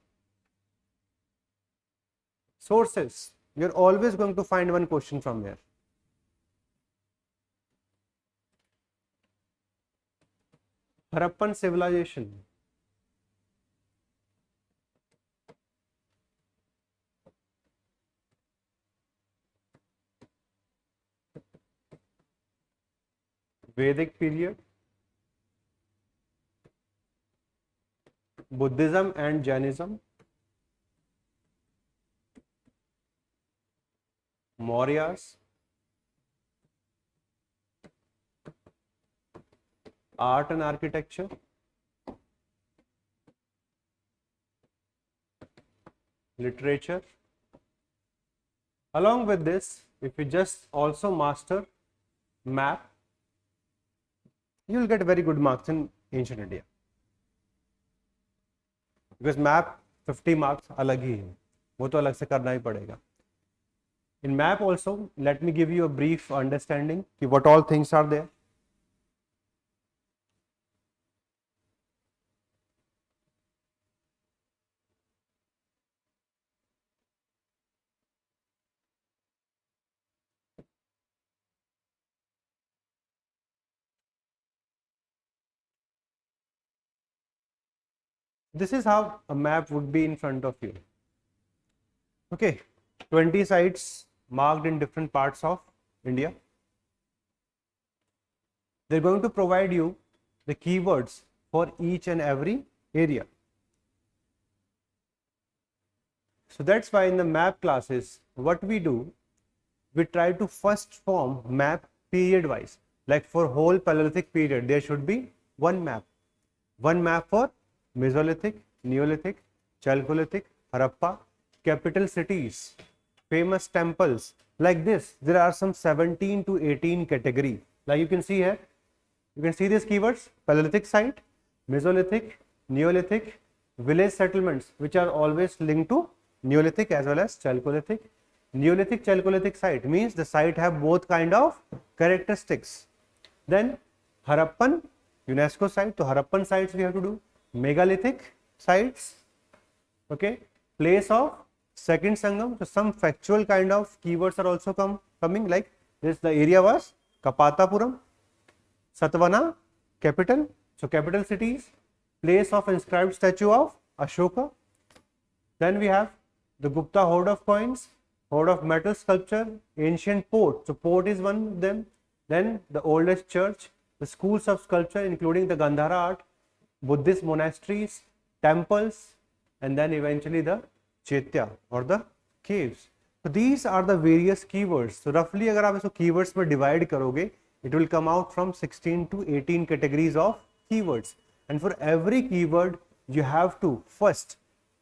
Sources, you're always going to find one question from here. Harappan Civilization. Vedic period, Buddhism and Jainism, Mauryas, art and architecture, literature. Along with this, if you just also master map, you will get very good marks in ancient India. Because map 50 marks अलग ही है, वो तो अलग से करना ही पड़ेगा. In map also, let me give you a brief understanding कि what all things are there. This is how a map would be in front of you. Okay, 20 sites marked in different parts of India. They're going to provide you the keywords for each and every area. So that's why in the map classes, what we do, we try to first form map period wise. Like for whole Paleolithic period, there should be one map for Mesolithic, Neolithic, Chalcolithic, Harappa, capital cities, famous temples. Like this, there are some 17 to 18 category. Like you can see here, you can see these keywords: Paleolithic site, Mesolithic, Neolithic, village settlements, which are always linked to Neolithic as well as Chalcolithic. Neolithic, Chalcolithic site means the site have both kind of characteristics. Then Harappan, UNESCO site, so Harappan sites we have to do. Megalithic sites, okay, place of second Sangam, so some factual kind of keywords are also coming, like this, the area was Kapatapuram, Satvana, capital, so capital cities, place of inscribed statue of Ashoka. Then we have the Gupta hoard of coins, hoard of metal sculpture, ancient port, so port is one of them. Then the oldest church, the schools of sculpture including the Gandhara art, Buddhist monasteries, temples, and then eventually the Chaitya or the caves. So these are the various keywords. So roughly अगर आप इसको keywords में divide करोगे, it will come out from 16 to 18 categories of keywords. And for every keyword, you have to first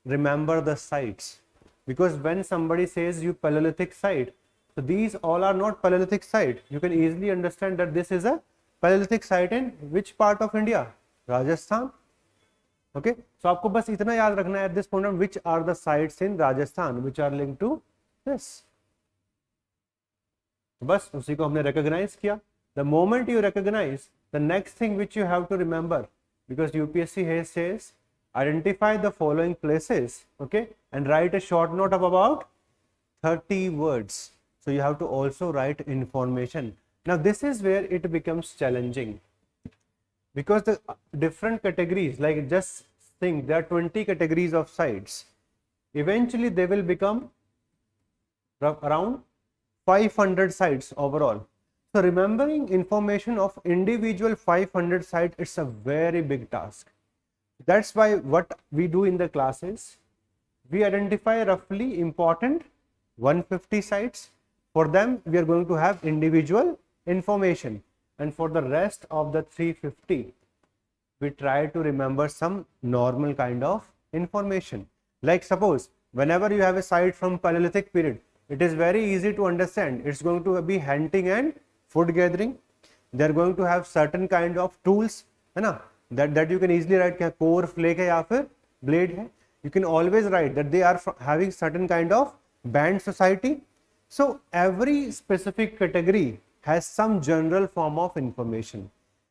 remember the sites. Because when somebody says you Paleolithic site, so these all are not Paleolithic site. You can easily understand that this is a Paleolithic site in which part of India? Rajasthan. Okay, so आपको बस इतना याद रखना है at this point, which are the sites in Rajasthan which are linked to this. बस उसी को हमने recognize किया. The moment you recognize, the next thing which you have to remember, because UPSC here says identify the following places, okay, and write a short note of about 30 words. So you have to also write information. Now this is where it becomes challenging. Because the different categories, like just think there are 20 categories of sites, eventually they will become around 500 sites overall. So remembering information of individual 500 sites, it's a very big task. That's why what we do in the classes, we identify roughly important 150 sites. For them, we are going to have individual information. And for the rest of the 350, we try to remember some normal kind of information. Like suppose, whenever you have a site from Paleolithic period, it is very easy to understand. It's going to be hunting and food gathering. They are going to have certain kind of tools, है ना? That you can easily write क्या core, flake है या फिर blade है. You can always write that they are having certain kind of band society. So every specific category has some general form of information,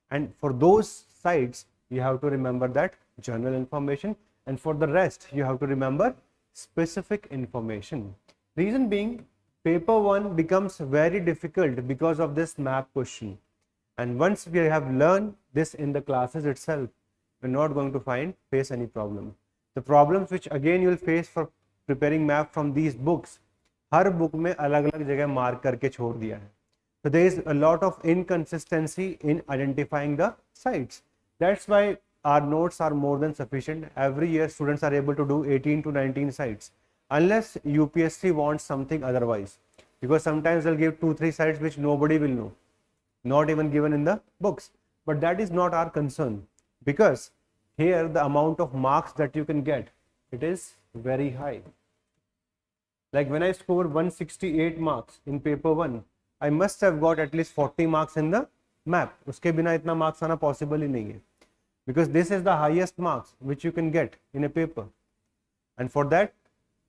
and for those sites you have to remember that general information, and for the rest you have to remember specific information. Reason being, paper 1 becomes very difficult because of this map question, and once we have learned this in the classes itself, we're not going to face any problem. The problems which again you will face for preparing map from these books, her book में अलग अलग जगह mark करके छोड़ दिया है. So there is a lot of inconsistency in identifying the sites. That's why our notes are more than sufficient. Every year students are able to do 18 to 19 sites, unless UPSC wants something otherwise, because sometimes they'll give 2-3 sites which nobody will know, not even given in the books. But that is not our concern, because here the amount of marks that you can get, it is very high. Like when I scored 168 marks in paper 1, I must have got at least 40 marks in the map. उसके बिना इतना marks आना possible ही नहीं है, because this is the highest marks which you can get in a paper, and for that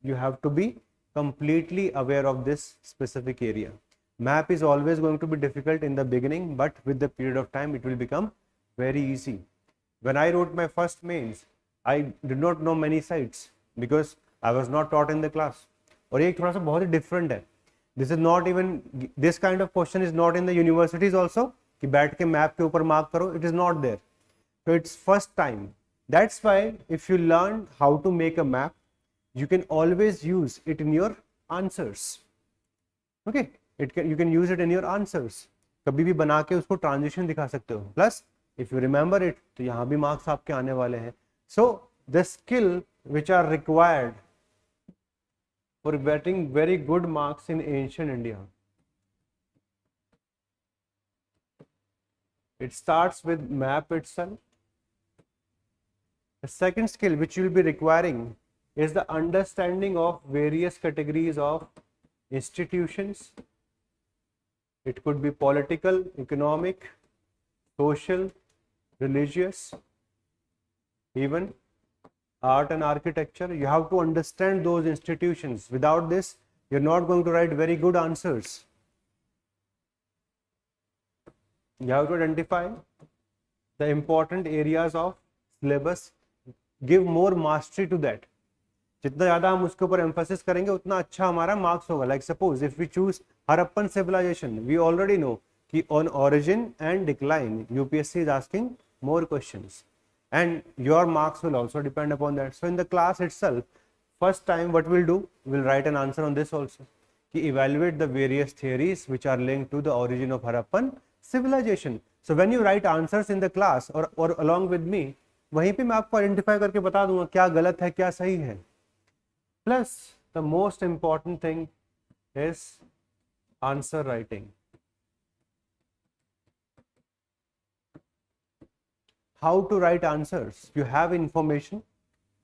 you have to be completely aware of this specific area. Map is always going to be difficult in the beginning, but with the period of time it will become very easy. When I wrote my first mains, I did not know many sites because I was not taught in the class. और ये थोड़ा सा बहुत ही different है. This is not even, this kind of question is not in the universities also, कि बैठ के map के ऊपर mark करो. It is not there. So it's first time. That's why if you learn how to make a map, you can always use it in your answers. Okay, you can use it in your answers. कभी भी बना के उसको transition दिखा सकते हो. Plus, if you remember it, तो यहाँ भी marks आपके आने वाले हैं. So the skill which are required for getting very good marks in ancient India, it starts with map itself. The second skill which you will be requiring is the understanding of various categories of institutions. It could be political, economic, social, religious, even art and architecture. You have to understand those institutions. Without this, you're not going to write very good answers. You have to identify the important areas of syllabus. Give more mastery to that. जितना ज़्यादा हम उसके ऊपर emphasis करेंगे उतना अच्छा हमारा marks होगा. Like suppose if we choose Harappan Civilization, we already know कि on origin and decline UPSC is asking more questions, and your marks will also depend upon that. So in the class itself, first time what we'll do, we'll write an answer on this also, कि evaluate the various theories which are linked to the origin of Harappan Civilization. So when you write answers in the class or along with me, वहीं पे मैं आपको identify करके बता दूंगा क्या गलत है क्या सही है. Plus the most important thing is answer writing. How to write answers? You have information,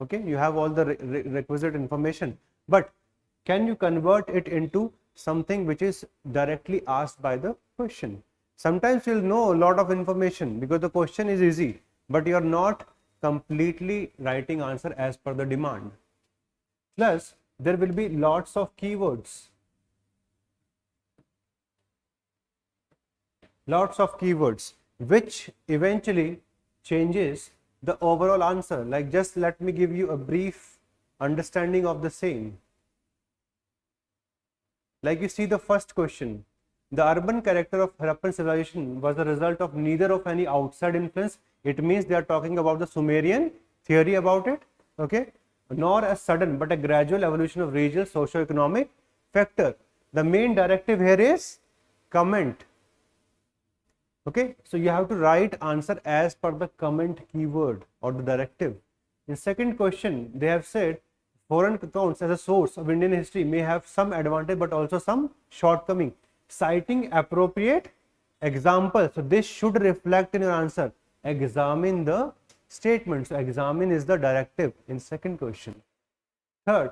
okay, you have all the requisite information, but can you convert it into something which is directly asked by the question? Sometimes you'll know a lot of information because the question is easy, but you're not completely writing answer as per the demand. Plus there will be lots of keywords. Lots of keywords which eventually changes the overall answer. Like just let me give you a brief understanding of the same. Like you see the first question, the urban character of Harappan civilization was the result of neither of any outside influence. It means they are talking about the Sumerian theory about it, okay, nor a sudden but a gradual evolution of regional socio-economic factor. The main directive here is comment. Okay, so you have to write answer as per the comment keyword or the directive. In second question, they have said foreign accounts as a source of Indian history may have some advantage but also some shortcoming. Citing appropriate examples. So this should reflect in your answer. Examine the statement. So examine is the directive in second question. Third,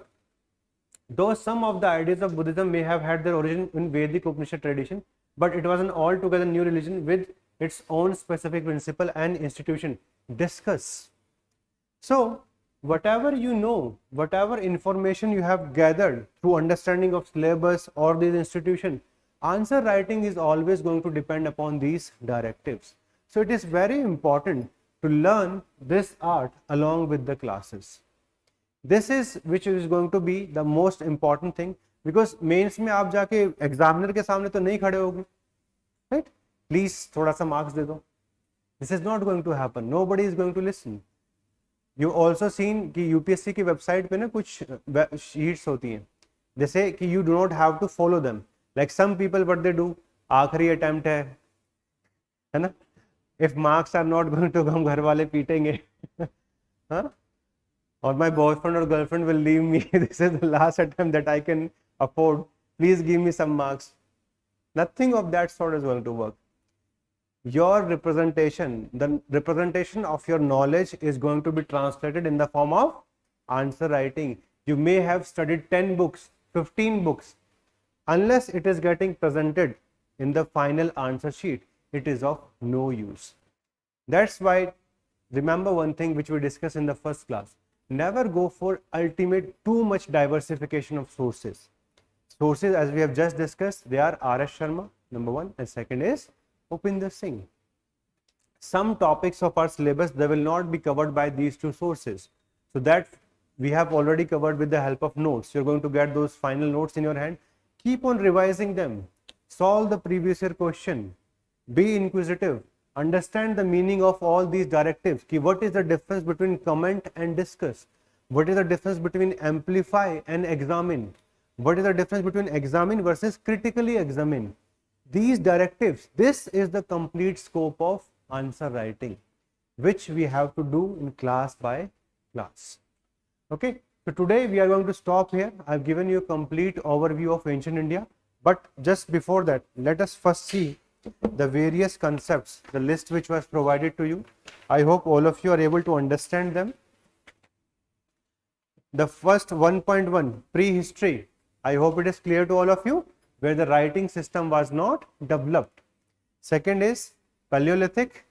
though some of the ideas of Buddhism may have had their origin in Vedic Upanishad tradition, but it was an altogether new religion with its own specific principle and institution. Discuss. So whatever you know, whatever information you have gathered through understanding of syllabus or these institutions, answer writing is always going to depend upon these directives. So it is very important to learn this art along with the classes. This is which is going to be the most important thing, because mains में आप जाके examiner के सामने तो नहीं खड़े होगे, right? Please थोड़ा सा मार्क्स दे दो. This is not going to happen. Nobody is going to listen. You also seen कि UPSC की वेबसाइट पे ना कुछ शीट्स होती हैं, जैसे कि you do not have to follow them. Like some people what they do, आखिरी अटेम्प्ट है ना? If marks are not going to come, घर वाले पीटेंगे. हाँ? Or my boyfriend or girlfriend will leave me. This is the last attempt that I can afford. Please give me some marks. Nothing of that sort is going to work. Your representation, the representation of your knowledge is going to be translated in the form of answer writing. You may have studied 10 books, 15 books. Unless it is getting presented in the final answer sheet, it is of no use. That's why, remember one thing which we discussed in the first class. Never go for ultimate too much diversification of sources. Sources, as we have just discussed, they are R.S. Sharma, number one, and second is Upinder Singh. Some topics of our syllabus, they will not be covered by these two sources. So that we have already covered with the help of notes. You're going to get those final notes in your hand. Keep on revising them. Solve the previous year question. Be inquisitive. Understand the meaning of all these directives. What is the difference between comment and discuss? What is the difference between amplify and examine? What is the difference between examine versus critically examine? These directives, this is the complete scope of answer writing, which we have to do in class by class. Okay, so today we are going to stop here. I've given you a complete overview of ancient India, but just before that, let us first see the various concepts, the list which was provided to you. I hope all of you are able to understand them. The first 1.1, prehistory. I hope it is clear to all of you, where the writing system was not developed. Second is Paleolithic.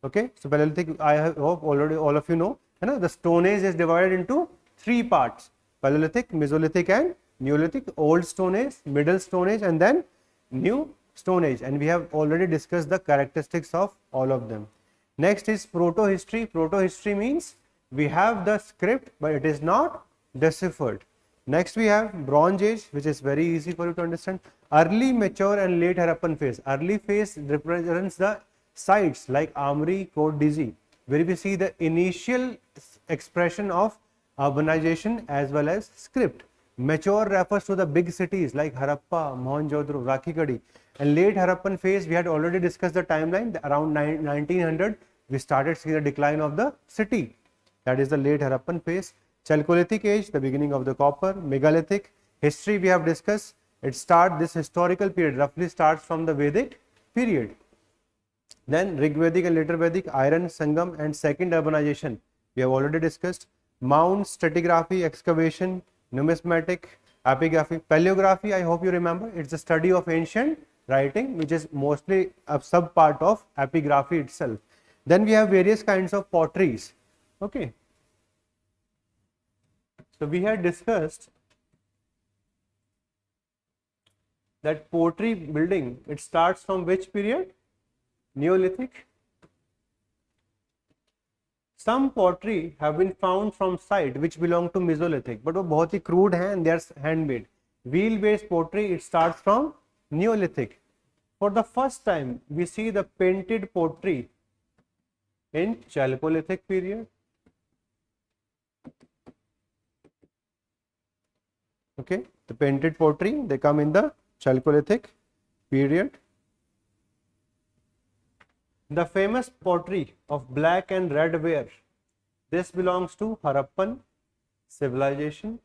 Okay, so Paleolithic, I hope already all of you know. The Stone Age is divided into three parts: Paleolithic, Mesolithic and Neolithic. Old Stone Age, Middle Stone Age and then New Stone Age, and we have already discussed the characteristics of all of them. Next is proto-history. Proto-history means we have the script but it is not deciphered. Next we have Bronze Age, which is very easy for you to understand. Early, mature and late Harappan phase. Early phase represents the sites like Amri, Kot Diji, where we see the initial expression of urbanization as well as script. Mature refers to the big cities like Harappa, Mohenjo-daro, Rakhigarhi. And late Harappan phase, we had already discussed the timeline. Around 1900, we started seeing the decline of the city. That is the late Harappan phase. Chalcolithic age, the beginning of the copper. Megalithic history, we have discussed. This historical period roughly starts from the Vedic period. Then Rigvedic and later Vedic, iron, Sangam and second urbanization, we have already discussed. Mounds, stratigraphy, excavation, numismatic, epigraphy. Paleography, I hope you remember, it's the study of ancient writing, which is mostly a sub part of epigraphy itself. Then we have various kinds of potteries. Okay, so we had discussed that pottery building, it starts from which period? Neolithic. Some pottery have been found from site which belong to Mesolithic, but वो बहुत ही crude हैं and they are handmade. Wheel based pottery, it starts from Neolithic. For the first time, we see the painted pottery in Chalcolithic period. Okay, the painted pottery, they come in the Chalcolithic period. The famous pottery of black and red ware, this belongs to Harappan Civilization.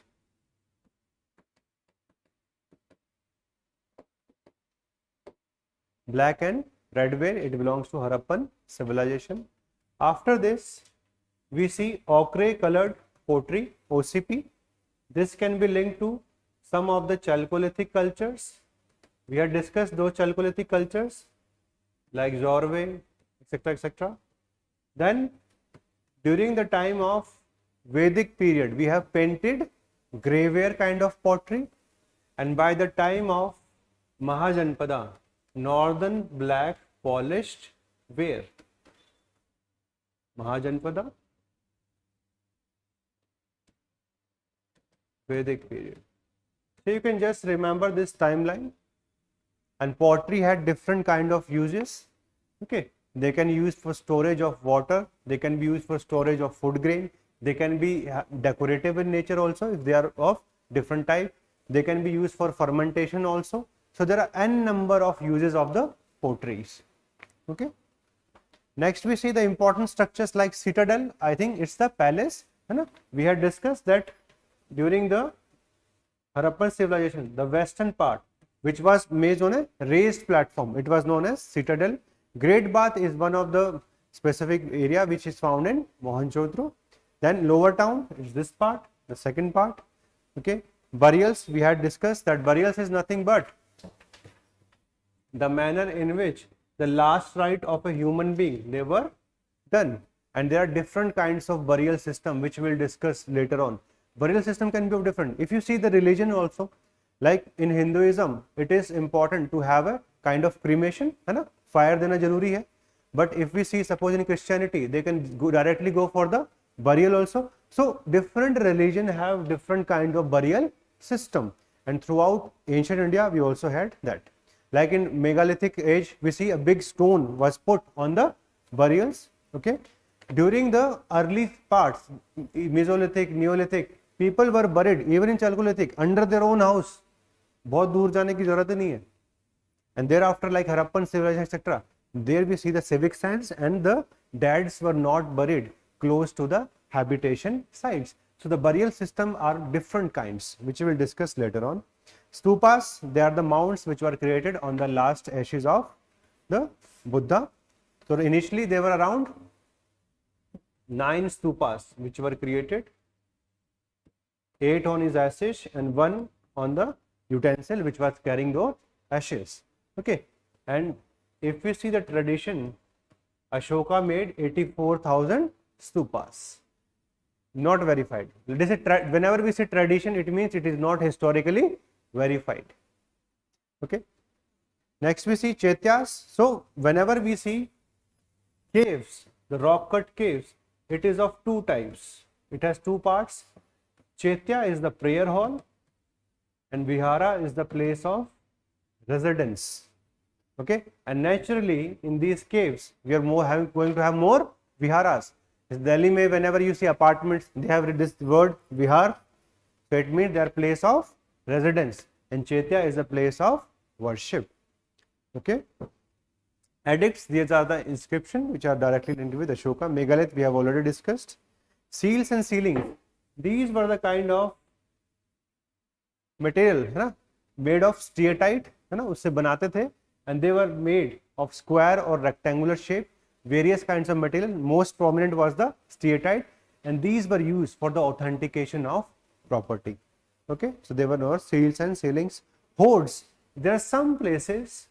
Black and red ware, it belongs to Harappan Civilization. After this, we see ochre colored pottery, OCP. This can be linked to some of the Chalcolithic cultures. We had discussed those Chalcolithic cultures like Zorwe, etc., etc. Then during the time of Vedic period, we have painted grey ware kind of pottery, and by the time of Mahajanapada, northern black polished ware. Mahajanapada, Vedic period. So you can just remember this timeline. And pottery had different kind of uses. Okay, they can be used for storage of water, they can be used for storage of food grain, they can be decorative in nature also if they are of different type, they can be used for fermentation also. So there are n number of uses of the potteries. Okay. Next we see the important structures like citadel. I think it's the palace. We had discussed that during the Harappan civilization, the western part, which was made on a raised platform, it was known as citadel. Great Bath is one of the specific area which is found in Mohenjo-daro. Then lower town is this part, the second part. Okay. Burials, we had discussed that burials is nothing but the manner in which the last rite of a human being they were done, and there are different kinds of burial system which we'll discuss later on. Burial system can be of different. If you see the religion also, like in Hinduism, it is important to have a kind of cremation, है ना, fire देना जरूरी है. But if we see suppose in Christianity, they can directly go for the burial also. So different religion have different kind of burial system, and throughout ancient India we also had that. Like in Megalithic age, we see a big stone was put on the burials. Okay. During the early parts, Mesolithic, Neolithic, people were buried even in Chalcolithic under their own house. बहुत दूर जाने की जरूरत नहीं है. And thereafter, like Harappan Civilization, etc., there we see the civic signs, and the dads were not buried close to the habitation sites. So the burial system are different kinds, which we will discuss later on. Stupas, they are the mounds which were created on the last ashes of the Buddha. So initially there were around 9 stupas which were created, 8 on his ashes and 1 on the utensil which was carrying those ashes. Okay, and if we see the tradition, Ashoka made 84,000 stupas. Not verified. Whenever we say tradition, it means it is not historically verified. Okay. Next we see Chaityas. So whenever we see caves, the rock cut caves, it is of two types. It has two parts. Chaitya is the prayer hall, and Vihara is the place of residence. Okay. And naturally in these caves we are going to have more viharas. In Delhi, whenever you see apartments, they have this word vihar, so it means they are place of residence, and Chaitya is a place of worship. Okay. Edicts, these are the inscriptions which are directly linked with Ashoka. Megalith we have already discussed. Seals and ceilings, these were the kind of material है ना, made of steatite है ना, उससे बनाते थे, and they were made of square or rectangular shape. Various kinds of material, most prominent was the steatite, and these were used for the authentication of property. Okay, so they were known as seals and ceilings. Hoards, there are some places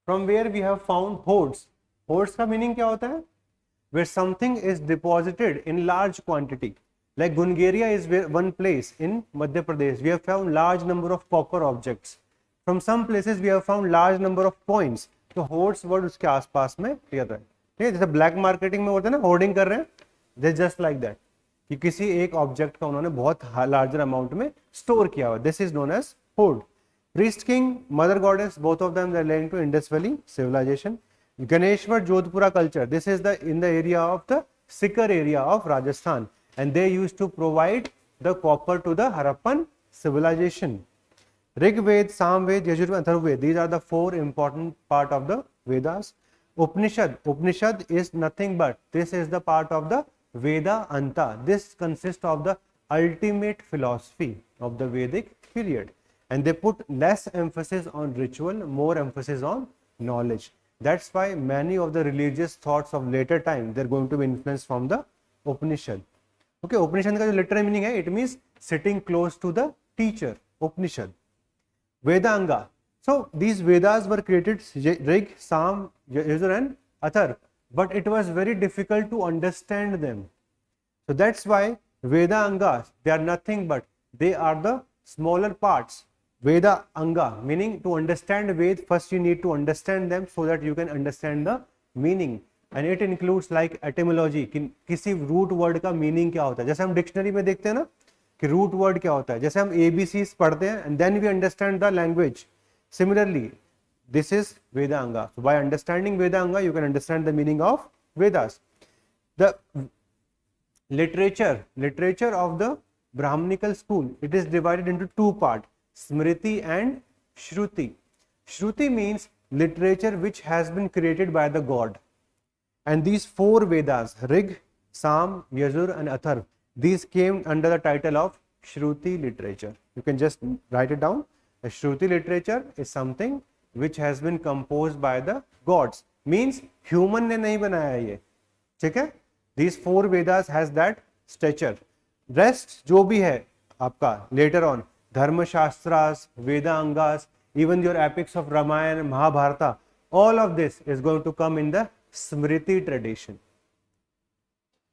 from where we have found hoards. Hoards का meaning क्या होता है? Where something is deposited in large quantity. Like Gungaria is one place in Madhya Pradesh. We have found large number of copper objects. From some places we have found large number of coins. तो hoards word उसके आसपास में लिया था. ठीक है, जैसे black marketing में होता है ना, होर्डिंग कर रहे हैं, दे जस्ट लाइक दैट, कि किसी एक ऑब्जेक्ट का उन्होंने बहुत लार्जर अमाउंट में स्टोर किया हुआ. This is known as hoard. Priest king, mother goddess, both of them are linked to Indus valley civilisation. Ganeshwar Jodhpura culture, this is the in the area of the Sikar area of Rajasthan, and they used to provide the copper to the Harappan civilization. Rig Ved, Samved, Yajurved, Atharvaved, these are the 4 important part of the Vedas. Upanishad is nothing but, this is the part of the Veda Anta. This consists of the ultimate philosophy of the Vedic period, and they put less emphasis on ritual, more emphasis on knowledge. That's why many of the religious thoughts of later time, they're going to be influenced from the Upanishad. Okay, Upanishad का जो literal meaning है, it means sitting close to the teacher. Upanishad. Vedanga. So these Vedas were created, Rig, Sam, Yajur and Athar, but it was very difficult to understand them. So that's why Veda Angas, they are nothing but, they are the smaller parts. Veda Anga, meaning to understand Ved, first you need to understand them so that you can understand the meaning. And it includes like etymology, कि किसी root word का meaning क्या होता है. जैसे हम dictionary में देखते हैं ना कि रूट वर्ड क्या होता है, जैसे हम ABCs पढ़ते हैं and then we understand the language. Similarly this is Vedanga. So by understanding Vedanga you can understand the meaning of Vedas. The literature of the Brahmanical school, it is divided into 2 part. Smriti and Shruti. Shruti means literature which has been created by the god. And these four Vedas, Rig, Sam, Yajur and Atharv, these came under the title of Shruti literature. You can just write it down. A Shruti literature is something which has been composed by the gods. Means human ने नहीं बनाया ये, ठीक है? These four Vedas has that stature. Rest जो भी है आपका later on, Dharma Shastras, Vedangas, even your epics of Ramayana and Mahabharata, all of this is going to come in the Smriti tradition.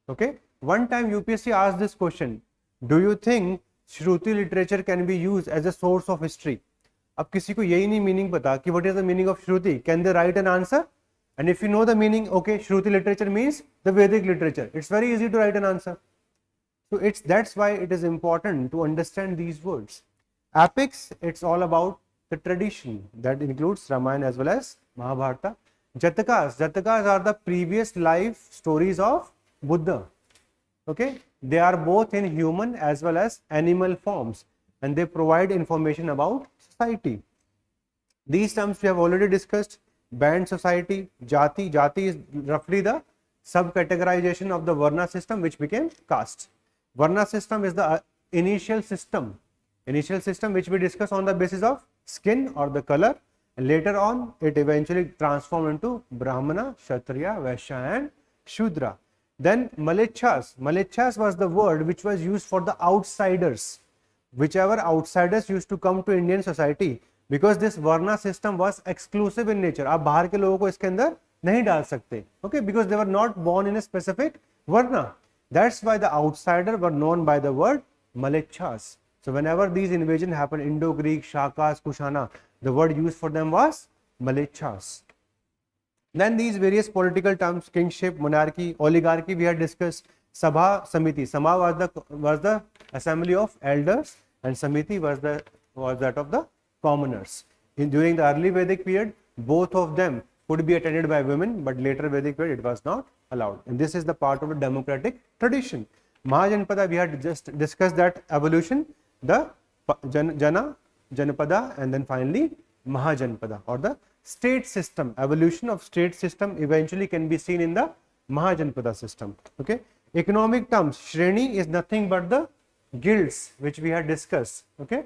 Okay? One time UPSC asked this question, do you think Shruti literature can be used as a source of history? अब किसी को यही नहीं meaning पता कि what is the meaning of Shruti, can they write an answer? And if you know the meaning, okay, Shruti literature means the Vedic literature. It's very easy to write an answer. So that's why it is important to understand these words. Epics, it's all about the tradition that includes Ramayana as well as Mahabharata. Jatakas are the previous life stories of Buddha. Okay, they are both in human as well as animal forms, and they provide information about society. These terms we have already discussed. Band society, Jati. Jati is roughly the subcategorization of the Varna system which became caste. Varna system is the initial system which we discuss on the basis of skin or the color, and later on it eventually transformed into Brahmana, Kshatriya, Vaishya and Shudra. Then Malechhas was the word which was used for the outsiders, whichever outsiders used to come to Indian society, because this Varna system was exclusive in nature. आप बाहर के लोगों को इसके अंदर नहीं डाल सकते, okay, because they were not born in a specific Varna. That's why the outsiders were known by the word Malechhas. So whenever these invasions happened, Indo-Greek, Shakas, Kushana, the word used for them was Malechhas. Then these various political terms, kingship, monarchy, oligarchy, we had discussed. Sabha, Samiti. Sabha was the assembly of elders, and Samiti was that of the commoners. During the early Vedic period, both of them could be attended by women, but later Vedic period it was not allowed. And this is the part of the democratic tradition. Mahajanapada, we had just discussed that evolution, the Jana, Janapada, and then finally Mahajanapada, or the state system. Evolution of state system eventually can be seen in the Mahajanapada system. Okay. Economic terms, Shreni is nothing but the guilds which we had discussed. Okay.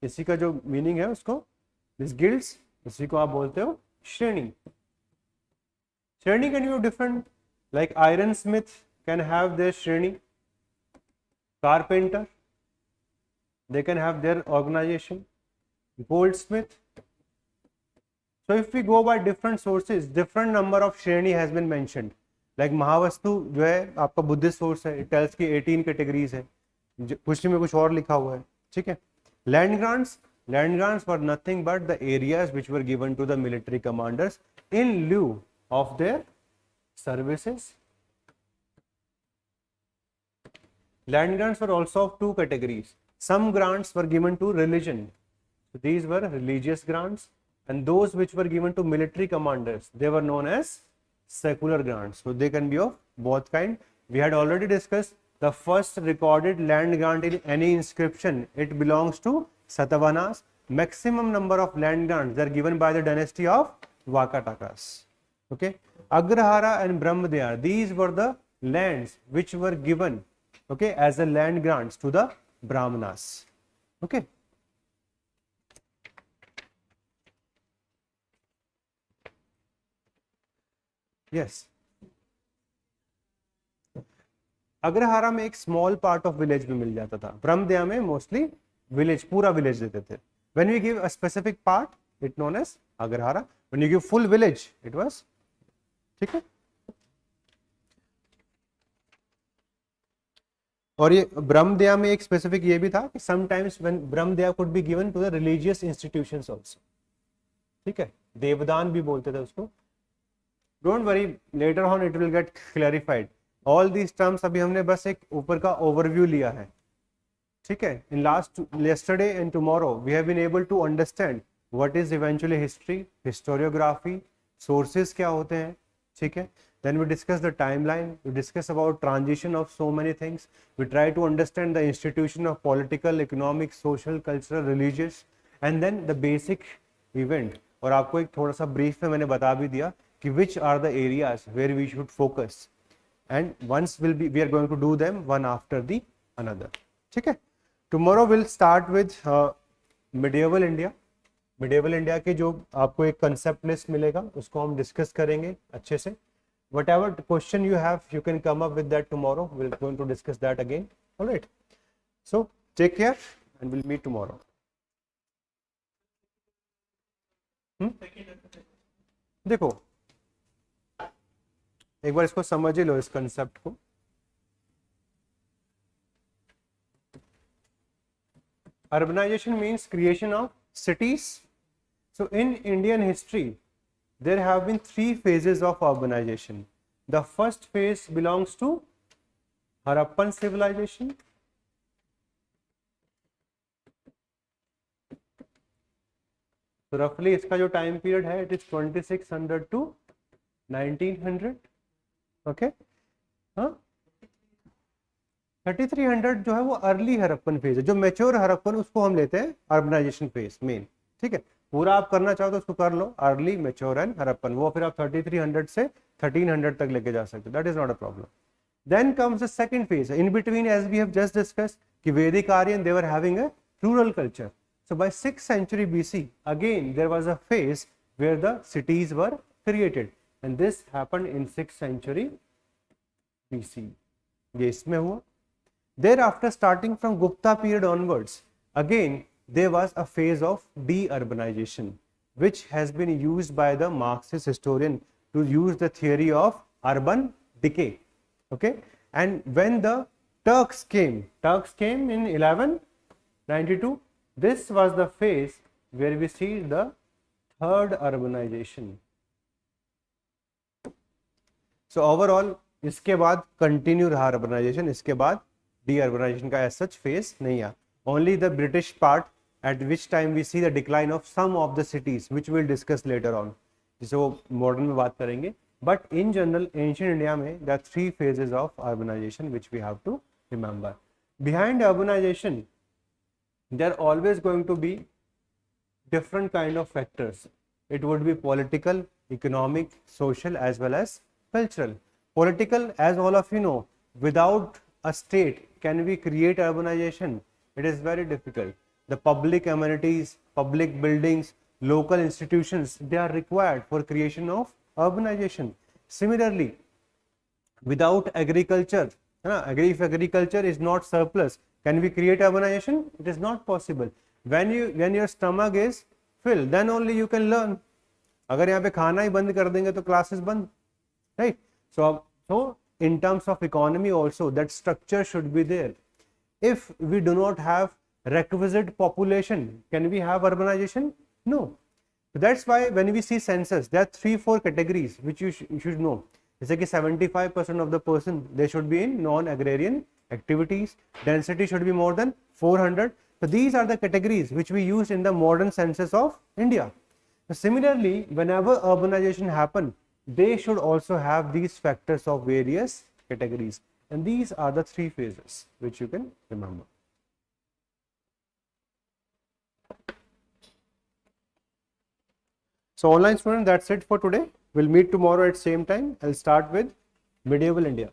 इसी का जो meaning है उसको, this guilds, इसी को आप बोलते हो श्रेणी. श्रेणी can be different, like iron Smith can have their श्रेणी, carpenter they can have their organization, goldsmith. So if we go by different sources, different number of श्रेणी has been mentioned. Like महावस्तु जो है आपका बुद्धिस्ट सोर्स है, it tells कि 18 categories है, कुछ में कुछ और लिखा हुआ है, ठीक है. Land grants were nothing but the areas which were given to the military commanders in lieu of their services. Land grants were also of two categories. Some grants were given to religion, so these were religious grants, and those which were given to military commanders, they were known as secular grants. So they can be of both kind. We had already discussed the first recorded land grant in any inscription, it belongs to Satavahanas. Maximum number of land grants they are given by the dynasty of Vakatakas. Okay, Agrahara and Brahmadea, these were the lands which were given, okay, as a land grants to the Brahmanas. Okay. Yes. Agrahara में एक small part of village भी मिल जाता था, ब्रह्मदया में mostly village, पूरा village देते थे. When we give a specific part it known as agrahara, when you give full village it was, ठीक है. और ये ब्रह्मदया में एक स्पेसिफिक ये भी था कि sometimes when brahmadeya could be given to the religious institutions also, ठीक है. देवदान भी बोलते थे उसको. Don't worry, later on it will get clarified. All these terms अभी हमने बस एक ऊपर का ओवरव्यू लिया है, ठीक है. In last yesterday and tomorrow we have been able to understand what is eventually history, historiography, sources क्या होते हैं, ठीक है. Then we discuss the timeline, we discuss about transition of so many things, we try to understand the institution of political, economic, social, cultural, religious, and then the basic event. और आपको एक थोड़ा सा ब्रीफ में मैंने बता भी दिया कि which are the areas where we should focus, and once we are going to do them one after the another. ठीक है. Tomorrow we'll start with medieval India. Medieval India के जो आपको एक कंसेप्ट लिस्ट मिलेगा उसको हम डिस्कस करेंगे अच्छे से. whatever question you have, you can come up with that tomorrow. We're going to discuss that again. All right. So take care and we'll meet tomorrow. देखो एक बार इसको समझ ही लो, इस कंसेप्ट को. Urbanization means creation of cities. So in Indian history, there have been three phases of urbanization. The first phase belongs to Harappan Civilization. So roughly इसका जो time period है, it is 2600 to 1900. Okay? हाँ? 3300 जो है वो early Harappan phase है. जो mature Harappan उसको हम लेते हैं अर्बनाइजेशन फेज मेन. ठीक है, पूरा आप करना चाहो तो उसको कर लो, अर्ली, मैच्योर एंड हरप्पन. वो फिर आप 3300 से 1300 तक लेके जा सकते हो. That is not a problem. Then comes the second phase. In between, as we have just discussed, कि Vedic Aryan they were having a rural culture. So by 6th century BC, again there was a phase where the cities were created, and this happened in 6th century BC. ये इसमें हुआ. Thereafter, starting from Gupta period onwards, again there was a phase of de-urbanization, which has been used by the Marxist historian to use the theory of urban decay. Okay, and when the Turks came in 1192. This was the phase where we see the third urbanization. So overall, इसके बाद continue रहा urbanization, इसके बाद de-urbanization का as such phase नहीं आया. Only the British part, at which time we see the decline of some of the cities, which we'll discuss later on. जिसे वो modern में बात करेंगे. But in general, ancient India में there are three phases of urbanization which we have to remember. Behind urbanization, there are always going to be different kind of factors. It would be political, economic, social, as well as cultural. Political, as all of you know, without a state can we create urbanization? It is very difficult. The public amenities, public buildings, local institutions, they are required for creation of urbanization. Similarly, without agriculture, if agriculture is not surplus, can we create urbanization? It is not possible. When your stomach is filled, then only you can learn. अगर यहाँ पे खाना ही बंद कर देंगे तो classes बंद, right? So in terms of economy also, that structure should be there. If we do not have requisite population, can we have urbanization? No. So that's why when we see census, there are 3-4 categories which you should know. जैसे कि 75% of the person, they should be in non-agrarian activities. Density should be more than 400. So these are the categories which we use in the modern census of India. So similarly, whenever urbanization happen, they should also have these factors of various categories, and these are the three phases which you can remember. So online students, that's it for today. We'll meet tomorrow at same time. I'll start with medieval India.